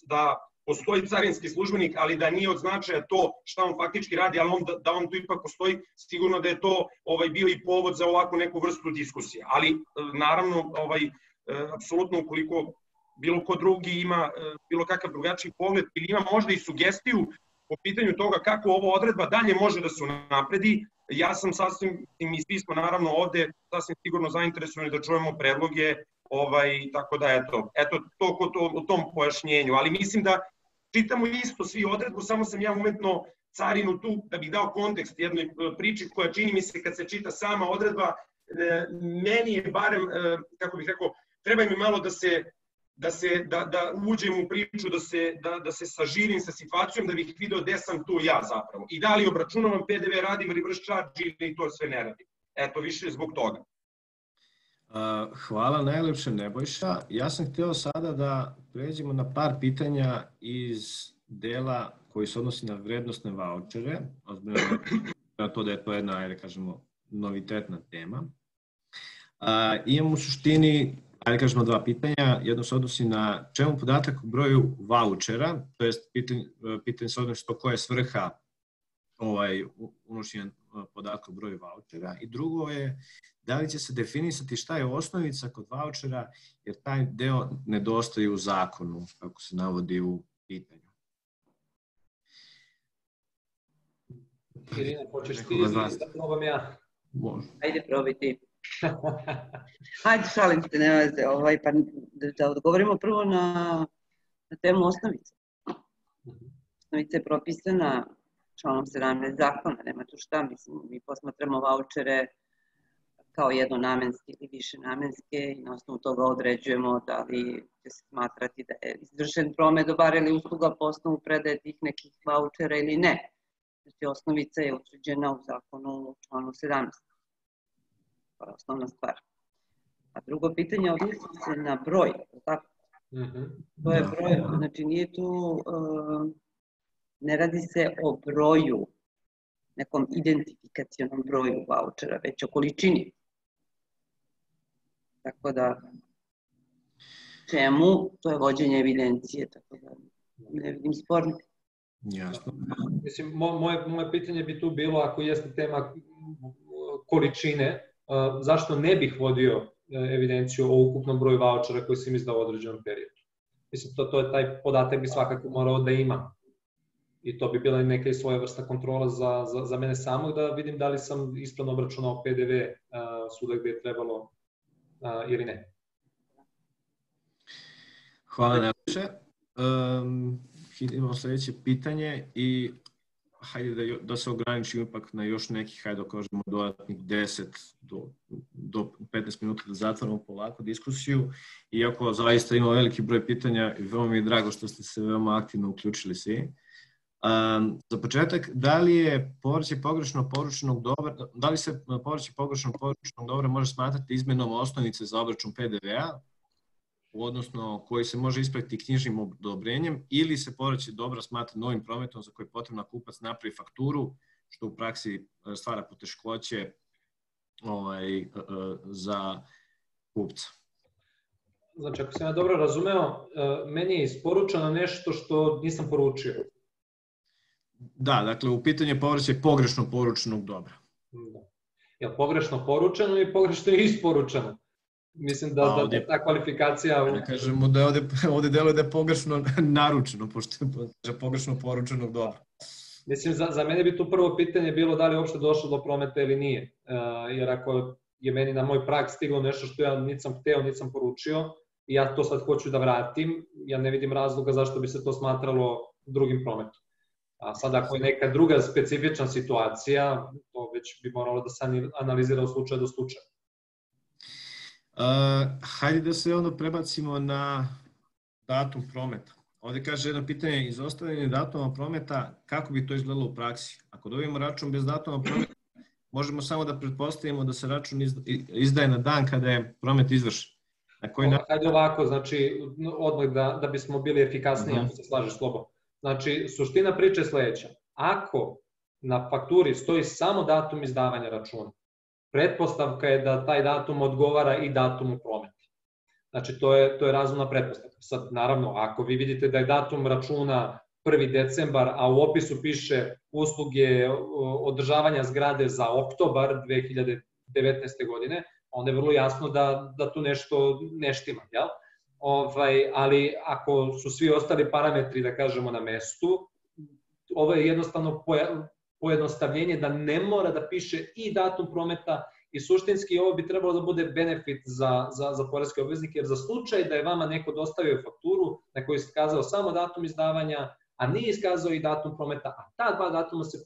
da postoji carinski službenik, ali da nije od značaja to šta on faktički radi, ali da on tu ipak postoji, sigurno da je to bio i povod za ovakvu neku vrstu diskusije. Ali naravno, apsolutno ukoliko bilo ko drugi ima bilo kakav drugačiji pogled ili ima možda i sugestiju po pitanju toga kako ova odredba dalje može da se unapredi, ja sam sasvim, i svi smo naravno ovde sasvim sigurno zainteresovani da čujemo predloge, tako da eto, toliko o tom pojašnjenju, ali mislim da čitamo isto svi odredbu, samo sam ja umetno carinu tu da bih dao kontekst jednoj priči koja čini mi se kad se čita sama odredba, meni je barem, kako bih rekao, treba mi malo da uđem u priču, da se sažirim sa situacijom, da bih video gde sam tu ja zapravo. I da li obračunavam PDV, radim reverse charge ili to sve ne radim. Eto, više zbog toga. Hvala najlepše Nebojša. Ja sam hteo sada da pređemo na par pitanja iz dela koji se odnosi na vrednostne vaučere, na to da je to jedna, ajde kažemo, novitetna tema. Imam u suštini, ajde kažemo, dva pitanja. Jedno se odnosi na čemu podatak o broju vaučera, to je pitanje se odnosi to koja je svrha unošenja podatka o broju vaučera. I drugo je da li će se definisati šta je osnovica kod vaučera, jer taj deo nedostaje u zakonu, kako se navodi u pitanju. Irina, hoćeš ti da probam ja? Može. Ajde, probaj ti. Hajde, šalim se, ne veze, pa da odgovorimo prvo na temu osnovice. Osnovica je propisana članom 17 zakona, nema tu šta, mislim, mi posmatramo vaučere kao jednonamenske ili više namenske i na osnovu toga određujemo da li će se smatrati da je izvršen promet dobara ili usluga po osnovu predaje tih nekih vaučera ili ne. Znači, osnovica je utvrđena u zakonu u članu 17. To je osnovna stvar. A drugo pitanje odnosi se na broj, tako? To je broj, znači nije tu, ne radi se o broju, nekom identifikacionom broju vaučera, već o količini. Tako da, čemu, to je vođenje evidencije, tako da ne vidim sporno. Jasno. Mislim, moje pitanje bi tu bilo, ako jeste tema količine, zašto ne bih vodio evidenciju o ukupnom broju vaučera koji sam izdao u određenom periodu? Mislim, to je taj podatak bi svakako morao da ima. I to bi bila neka svoja vrsta kontrola za mene samog, da vidim da li sam ispravno obračunao PDV svuda gde je trebalo ili ne. Hvala najlepše. Idemo sledeće pitanje i hajde da se ograničimo ipak na još nekih, hajde da kažemo, dodatnih 10 do 15 minuta da zatvorimo polako diskusiju. Iako zaista ima veliki broj pitanja i veoma mi je drago što ste se veoma aktivno uključili svi. Za početak, da li je povraćaj pogrešno poručenog dobra, da li se povraćaj pogrešno poručenog dobra može smatrati izmenom osnovice za obračun PDV-a, odnosno koji se može ispraviti knjižnim odobrenjem, ili se povraćaj dobra smatra novim prometom za koji je potrebno da kupac napravi fakturu, što u praksi stvara poteškoće za kupca. Znači, ako sam ja dobro razumeo, meni je isporučeno nešto što nisam poručio. Da, dakle, u pitanju je povraćaj pogrešno poručenog dobra. Je li pogrešno poručeno ili pogrešno je isporučeno? Mislim da ta kvalifikacija... Da kažemo da ovde deluje da je pogrešno naručeno, pošto je pogrešno poručenog dobra. Mislim, za mene bi tu prvo pitanje bilo da li je uopšte došlo do prometa ili nije. Jer ako je meni na moj prag stiglo nešto što ja nisam hteo, nisam poručio, i ja to sad hoću da vratim, ja ne vidim razloga zašto bi se to smatralo drugim prometom. A sad ako je neka druga specifična situacija, to već bi moralo da se analizira od slučaja do slučaja. Hajde da se onda prebacimo na datum prometa. Ovde kaže jedno pitanje, izostavljanje datuma prometa, kako bi to izgledalo u praksi? Ako dobijemo račun bez datuma prometa, možemo samo da pretpostavimo da se račun izdaje na dan kada je promet izvršen. Hajde ovako, znači, odmah da bismo bili efikasniji, ako se slažeš, Slobo. Znači, suština priče je sledeća. Ako na fakturi stoji samo datum izdavanja računa, pretpostavka je da taj datum odgovara i datumu prometa. Znači, to je razumna pretpostavka. Sad, naravno, ako vi vidite da je datum računa 1. decembar, a u opisu piše usluge održavanja zgrade za oktobar 2019. godine, onda je vrlo jasno da tu nešto ne štima, jel? Ali ako su svi ostali parametri, da kažemo, na mestu, ovo je jednostavno pojednostavljenje da ne mora da piše i datum prometa i suštinski ovo bi trebalo da bude benefit za poreske obveznike, jer za slučaj da je vama neko dostavio fakturu na kojoj je iskazao samo datum izdavanja, a nije iskazao i datum prometa, a ta dva datuma se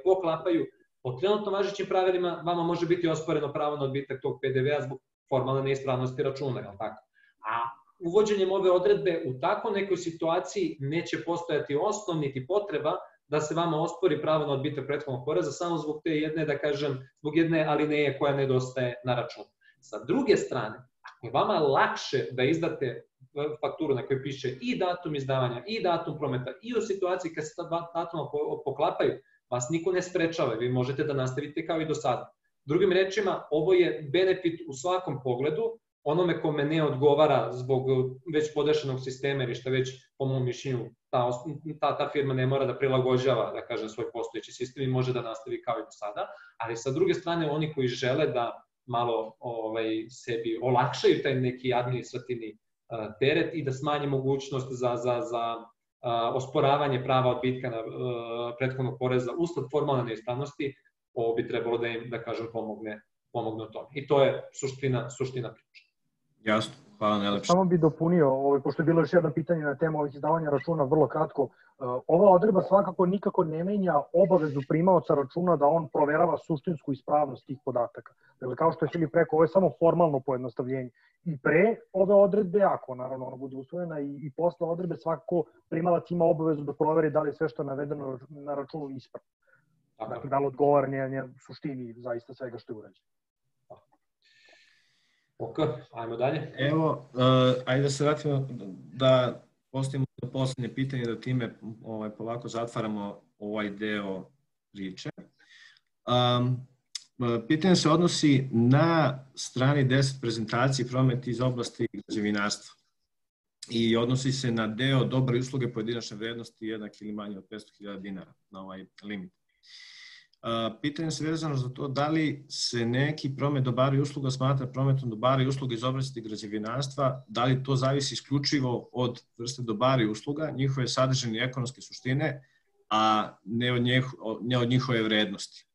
poklapaju, po trenutno važećim pravilima vama može biti osporeno pravo na odbitak tog PDV-a zbog formalne neispravnosti računa, je li tako? A uvođenjem ove odredbe u tako nekoj situaciji neće postojati osnov niti potreba da se vama ospori pravo na odbitak prethodnog poreza samo zbog te jedne, da kažem, zbog jedne alineje koja nedostaje na računu. Sa druge strane, ako je vama lakše da izdate fakturu na kojoj piše i datum izdavanja i datum prometa i u situaciji kad se ta dva datuma poklapaju, vas niko ne sprečava, vi možete da nastavite kao i do sada. Drugim rečima, ovo je benefit u svakom pogledu, onome kome ne odgovara zbog već podešenog sistema ili šta već, po mom mišljenju, ta firma ne mora da prilagođava, da kažem, svoj postojeći sistem i može da nastavi kao i do sada, ali sa druge strane, oni koji žele da malo sebi olakšaju taj neki administrativni teret i da smanje mogućnost za osporavanje prava odbitka na prethodnog poreza usled formalne neispravnosti, ovo bi trebalo da im, da kažem, pomogne u tome. I to je suština priče. Jasno, hvala najlepše. Samo bih dopunio, pošto je bilo još jedno pitanje na temu ovih izdavanja računa, vrlo kratko. Ova odredba svakako nikako ne menja obavezu primaoca računa da on proverava suštinsku ispravnost tih podataka. Dakle, kao što je Filip rekao, ovo je samo formalno pojednostavljenje. I pre ove odredbe, ako naravno ona bude usvojena, i posle odredbe svakako primalac ima obavezu da proveri da li je sve što je navedeno na računu ispravno. Dakle, da li odgovara suštini zaista svega što je urađeno. Ok, ajmo dalje. Evo, ajde da se vratimo da postavimo poslednje pitanje, da time polako zatvaramo ovaj deo priče. Pitanje se odnosi na strani 10 prezentaciji promet iz oblasti građevinarstva i odnosi se na deo dobre usluge pojedinačne vrednosti jednak ili manje od 500.000 dinara na ovaj limit. Pitanje se vezano za to da li se neki promet dobara i usluga smatra prometom dobara i usluga iz oblasti građevinarstva, da li to zavisi isključivo od vrste dobara i usluga, njihove sadržajne i ekonomske suštine, a ne od njihove vrednosti.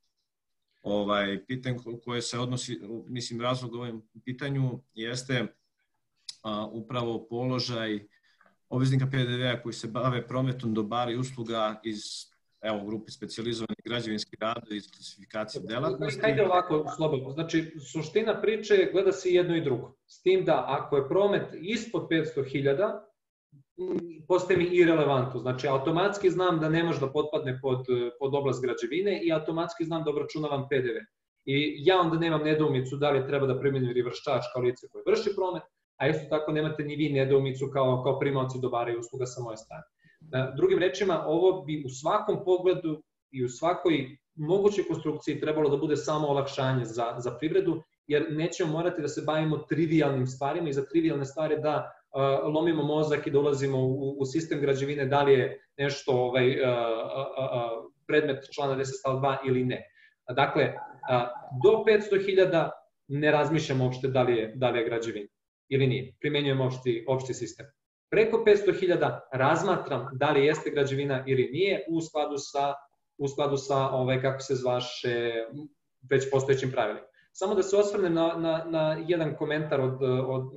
Pitanje koje se odnosi, mislim, razlog ovom pitanju jeste upravo položaj obveznika PDV-a koji se bave prometom dobara i usluga iz grupe specijalizovanih građevinskih radova i klasifikacije delatnosti. Hajde ovako, slobodno. Znači, suština priče je gleda se jedno i drugo. S tim da ako je promet ispod 500.000, postaje mi irelevantno. Znači, automatski znam da ne može da potpadne pod oblast građevine i automatski znam da obračunavam PDV. I ja onda nemam nedoumicu da li treba da primenim reverse charge kao lice koje vrši promet, a isto tako nemate ni vi nedoumicu kao primaoci dobara i usluga sa moje strane. Drugim rečima, ovo bi u svakom pogledu i u svakoj mogućoj konstrukciji trebalo da bude samo olakšanje za privredu jer nećemo morati da se bavimo trivialnim stvarima i za trivialne stvari da lomimo mozak i da ulazimo u sistem građevine, da li je nešto predmet člana 10 stav 2 ili ne. Dakle, do 500.000 ne razmišljamo uopšte da li je građevina ili nije. Primenjujemo opšti sistem. Preko 500.000 razmatram da li jeste građevina ili nije u skladu sa kako se zvaše, već postojećim pravilima. Samo da se osvrnem na jedan komentar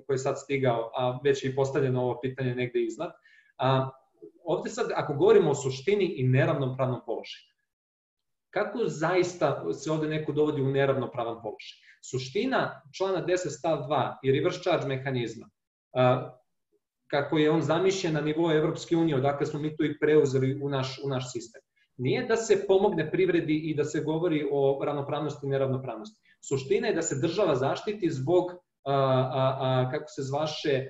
koji je sad stigao, a već je i postavljeno ovo pitanje negde iznad. Ovde sad, ako govorimo o suštini i neravnopravnom položaju, kako zaista se ovde neko dovodi u neravnopravan položaj? Suština člana 10 stav 2 i reverse charge mehanizma, kako je on zamišljen na nivou Evropske unije, odakle smo mi to i preuzeli u naš sistem, nije da se pomogne privredi i da se govori o ravnopravnosti i neravnopravnosti. Suština je da se država zaštiti zbog, kako se zvaše,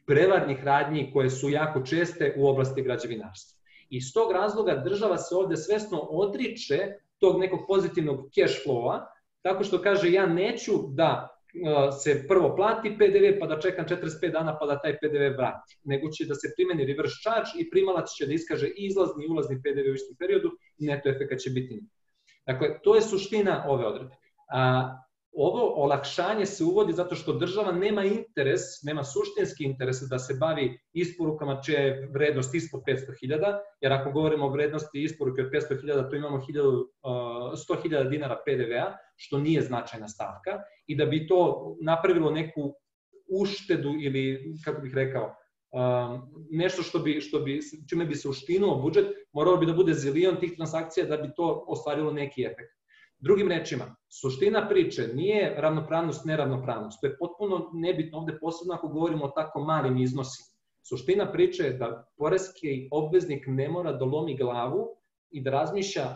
prevarnih radnji koje su jako česte u oblasti građevinarstva. Iz tog razloga država se ovde svesno odriče tog nekog pozitivnog cash flow-a, tako što kaže ja neću da se prvo plati PDV pa da čekam 45 dana pa da taj PDV vrati, nego će da se primeni reverse charge i primalac će da iskaže i izlazni i ulazni PDV u istom periodu i neto efekat će biti nula. Dakle, to je suština ove odredbe. Ovo olakšanje se uvodi zato što država nema interes, nema suštinski interes da se bavi isporukama čija je vrednost ispod 500.000, jer ako govorimo o vrednosti isporuke od 500.000, to imamo 100.000 dinara PDV-a, što nije značajna stavka, i da bi to napravilo neku uštedu ili, kako bih rekao, nešto čime bi se uštinuo budžet, moralo bi da bude zilion tih transakcija da bi to ostvarilo neki efekt. Drugim rečima, suština priče nije ravnopravnost, neravnopravnost. To je potpuno nebitno ovde, posebno ako govorimo o tako malim iznosima. Suština priče je da poreski obveznik ne mora da lomi glavu i da razmišlja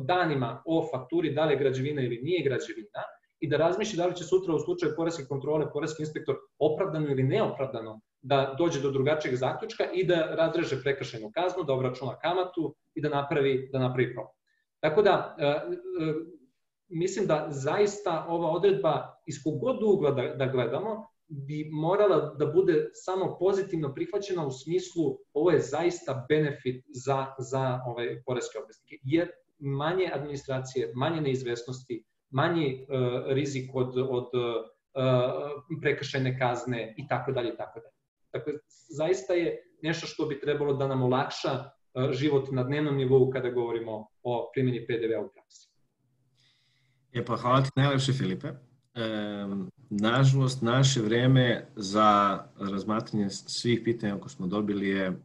danima o fakturi da li je građevina ili nije građevina i da razmišlja da li će sutra u slučaju poreske kontrole poreski inspektor opravdano ili neopravdano da dođe do drugačijeg zaključka i da razreže prekršajnu kaznu, da obračuna kamatu i da napravi problem. Tako da, mislim da zaista ova odredba iz kogod ugla da gledamo bi morala da bude samo pozitivno prihvaćena u smislu ovo je zaista benefit za poreske obveznike. Jer manje administracije, manje neizvesnosti, manji rizik od prekršajne kazne i tako dalje. Dakle, zaista je nešto što bi trebalo da nam olakša život na dnevnom nivou kada govorimo o primjeni PDV-a u praksi. Pa hvala ti najlepše, Filipe. Nažalost, naše vreme za razmatranje svih pitanja koje smo dobili je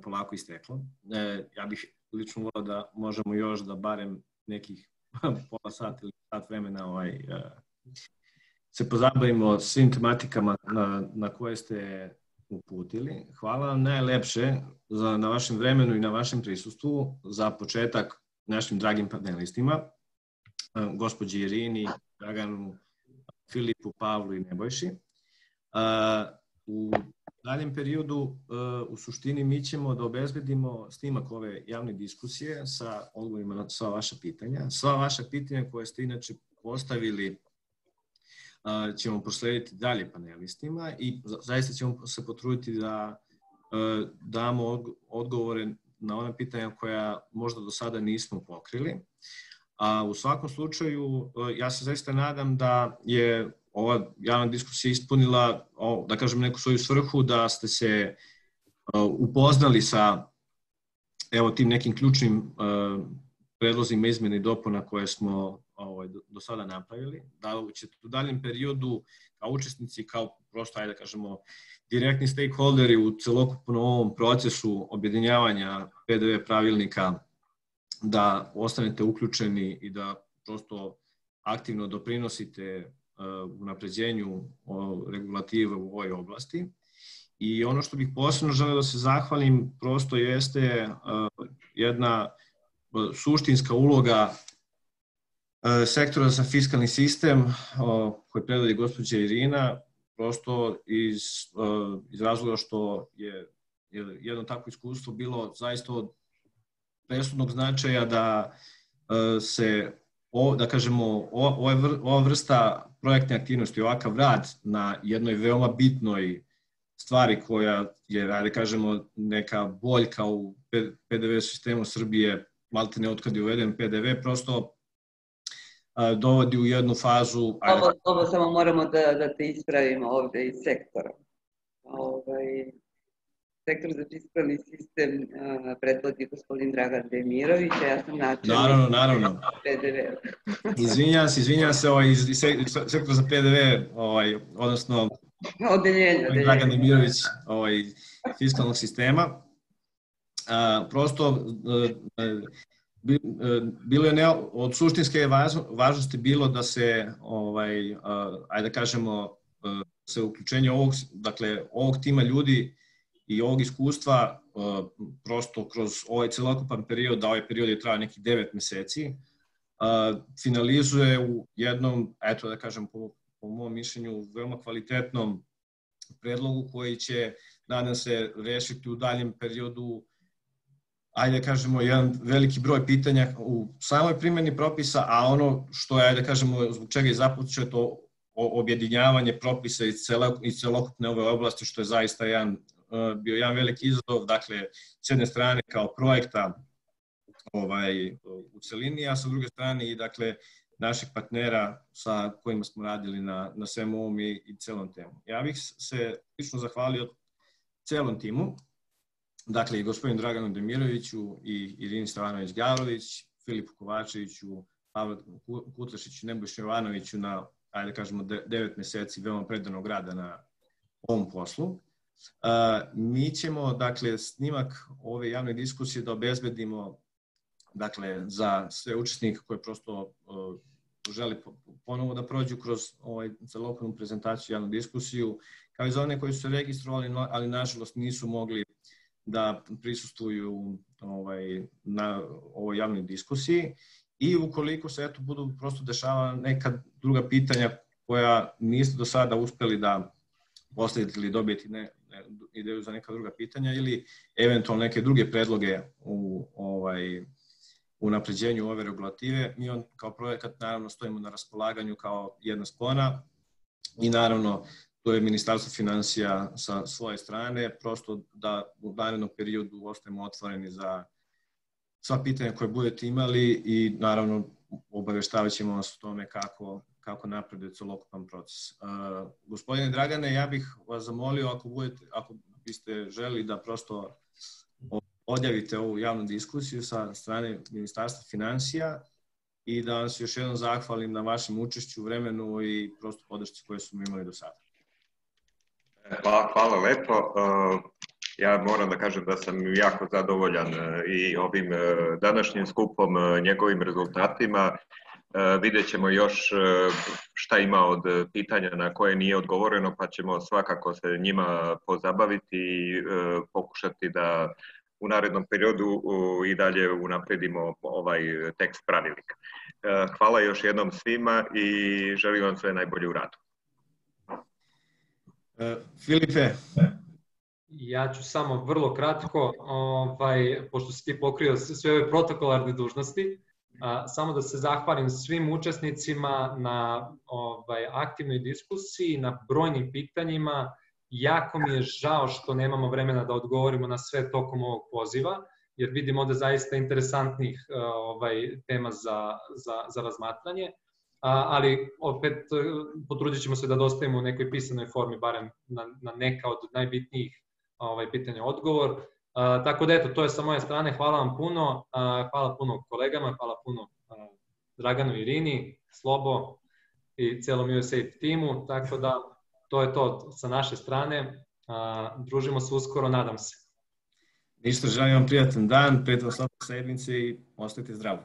polako isteklo. Ja bih lično volao da možemo još da barem nekih pola sata ili sat vremena se pozabavimo svim tematikama na koje ste uputili. Hvala vam najlepše na vašem vremenu i na vašem prisustvu. Za početak našim dragim panelistima, gospođi Irini, Draganu, Filipu, Pavlu i Nebojši. U daljem periodu, u suštini, mi ćemo da obezbedimo snimak ove javne diskusije sa odgovorima na sva vaša pitanja. Sva vaša pitanja koje ste inače postavili ćemo proslediti dalje panelistima i zaista ćemo se potruditi da damo odgovore na ona pitanja koja možda do sada nismo pokrili. A u svakom slučaju, ja se zaista nadam da je ova javna diskusija ispunila, da kažem, neku svoju svrhu, da ste se upoznali sa tim nekim ključnim predlozima izmjene i dopuna koje smo do sada napravili, da ćete u daljem periodu kao učesnici, kao prosto, da kažemo, direktni stakeholderi u celokupnom ovom procesu objedinjavanja PDV pravilnika, da ostanete uključeni i da prosto aktivno doprinosite unapređenju regulative u ovoj oblasti. I ono što bih posebno želeo da se zahvalim prosto jeste jedna suštinska uloga sektora za fiskalni sistem koji predvodi gospođa Irina, prosto iz razloga što je jedno takvo iskustvo bilo zaista od presudnog značaja da se da kažemo, ova vrsta projektne aktivnosti, ovakav rad na jednoj veoma bitnoj stvari koja je, da kažemo, neka boljka u PDV sistemu Srbije, maltene otkad je uveden PDV, prosto dovodi u jednu fazu... Ovo samo moramo da te ispravimo ovde iz sektora. Sektor za fiskalni sistem predvodi gospodin Dragan Demirović, a ja sam načelnik Naravno. PDV. Izvinjam se, iz sektora za PDV, odnosno Odeljenje. Dragan Demirović fiskalnog sistema. Prosto bilo je od suštinske važnosti bilo da se, ajde da kažemo, se uključenje ovog tima ljudi i ovog iskustva prosto kroz ovaj celokupan period, da ovaj period je trajao nekih 9 meseci, finalizuje u jednom, eto da kažem, po mom mišljenju, veoma kvalitetnom predlogu koji će, nadam se, rešiti u daljem periodu, ajde da kažemo, jedan veliki broj pitanja u samoj primjeni propisa, a ono što je, ajde da kažemo, zbog čega je započeto objedinjavanje propisa iz celokupne ove oblasti, što je zaista bio jedan veliki izazov, dakle, s jedne strane kao projekta u celini, a sa druge strane i, dakle, naših partnera sa kojima smo radili na svemu ovom i celom temu. Ja bih se lično zahvalio celom timu, dakle, i gospodinu Draganu Demiroviću, i Irini Stevanović-Gavrović, Filipu Kovačeviću, Pavlu Kutlešiću, Nebojši Jovanoviću na, ajde da kažemo, 9 meseci veoma predanog rada na ovom poslu. Mi ćemo, dakle, snimak ove javne diskusije da obezbedimo, dakle, za sve učesnike koje prosto želi ponovo da prođu kroz celokupnu prezentaciju, javnu diskusiju, kao i za one koji su se registrovali, ali nažalost nisu mogli da prisustvuju na ovoj javnoj diskusiji, i ukoliko se budu prosto dešava neka druga pitanja koja niste do sada uspeli da postavite ili dobijete ideju za neka druga pitanja ili eventualno neke druge predloge u unapređenju ove regulative, mi kao projekat naravno stojimo na raspolaganju kao jedna spona i naravno to je Ministarstvo finansija sa svoje strane, prosto da u narednom periodu ostajemo otvoreni za sva pitanja koje budete imali i naravno obaveštavit ćemo vas o tome kako napreduje celokupan proces. Gospodine Dragane, ja bih vas zamolio ako biste želi da prosto odjavite ovu javnu diskusiju sa strane Ministarstva finansija i da vam se još jednom zahvalim na vašem učešću, vremenu i prosto podršci koje smo imali do sada. Hvala lepo. Ja moram da kažem da sam jako zadovoljan i ovim današnjim skupom, njegovim rezultatima. Vidjet ćemo još šta ima od pitanja na koje nije odgovoreno, pa ćemo svakako se njima pozabaviti i pokušati da u narednom periodu i dalje unapredimo ovaj tekst pravilnika. Hvala još jednom svima i želim vam sve najbolje u radu. Filipe. Ja ću samo vrlo kratko, pošto si ti pokrio sve ove protokolarne dužnosti, samo da se zahvalim svim učesnicima na aktivnoj diskusiji, na brojnim pitanjima. Jako mi je žao što nemamo vremena da odgovorimo na sve tokom ovog poziva, jer vidimo da zaista interesantnih tema za razmatranje, ali opet potrudit ćemo se da dostavimo u nekoj pisanoj formi, barem na neka od najbitnijih pitanja odgovor. Tako da eto, to je sa moje strane. Hvala vam puno, hvala puno kolegama, hvala puno Draganu, Irini, Slobo i celom USAID timu, tako da to je to sa naše strane. Družimo se uskoro, nadam se. Ništa, želim vam prijatan dan, prijatno slobodne sedmice i ostajte zdravo.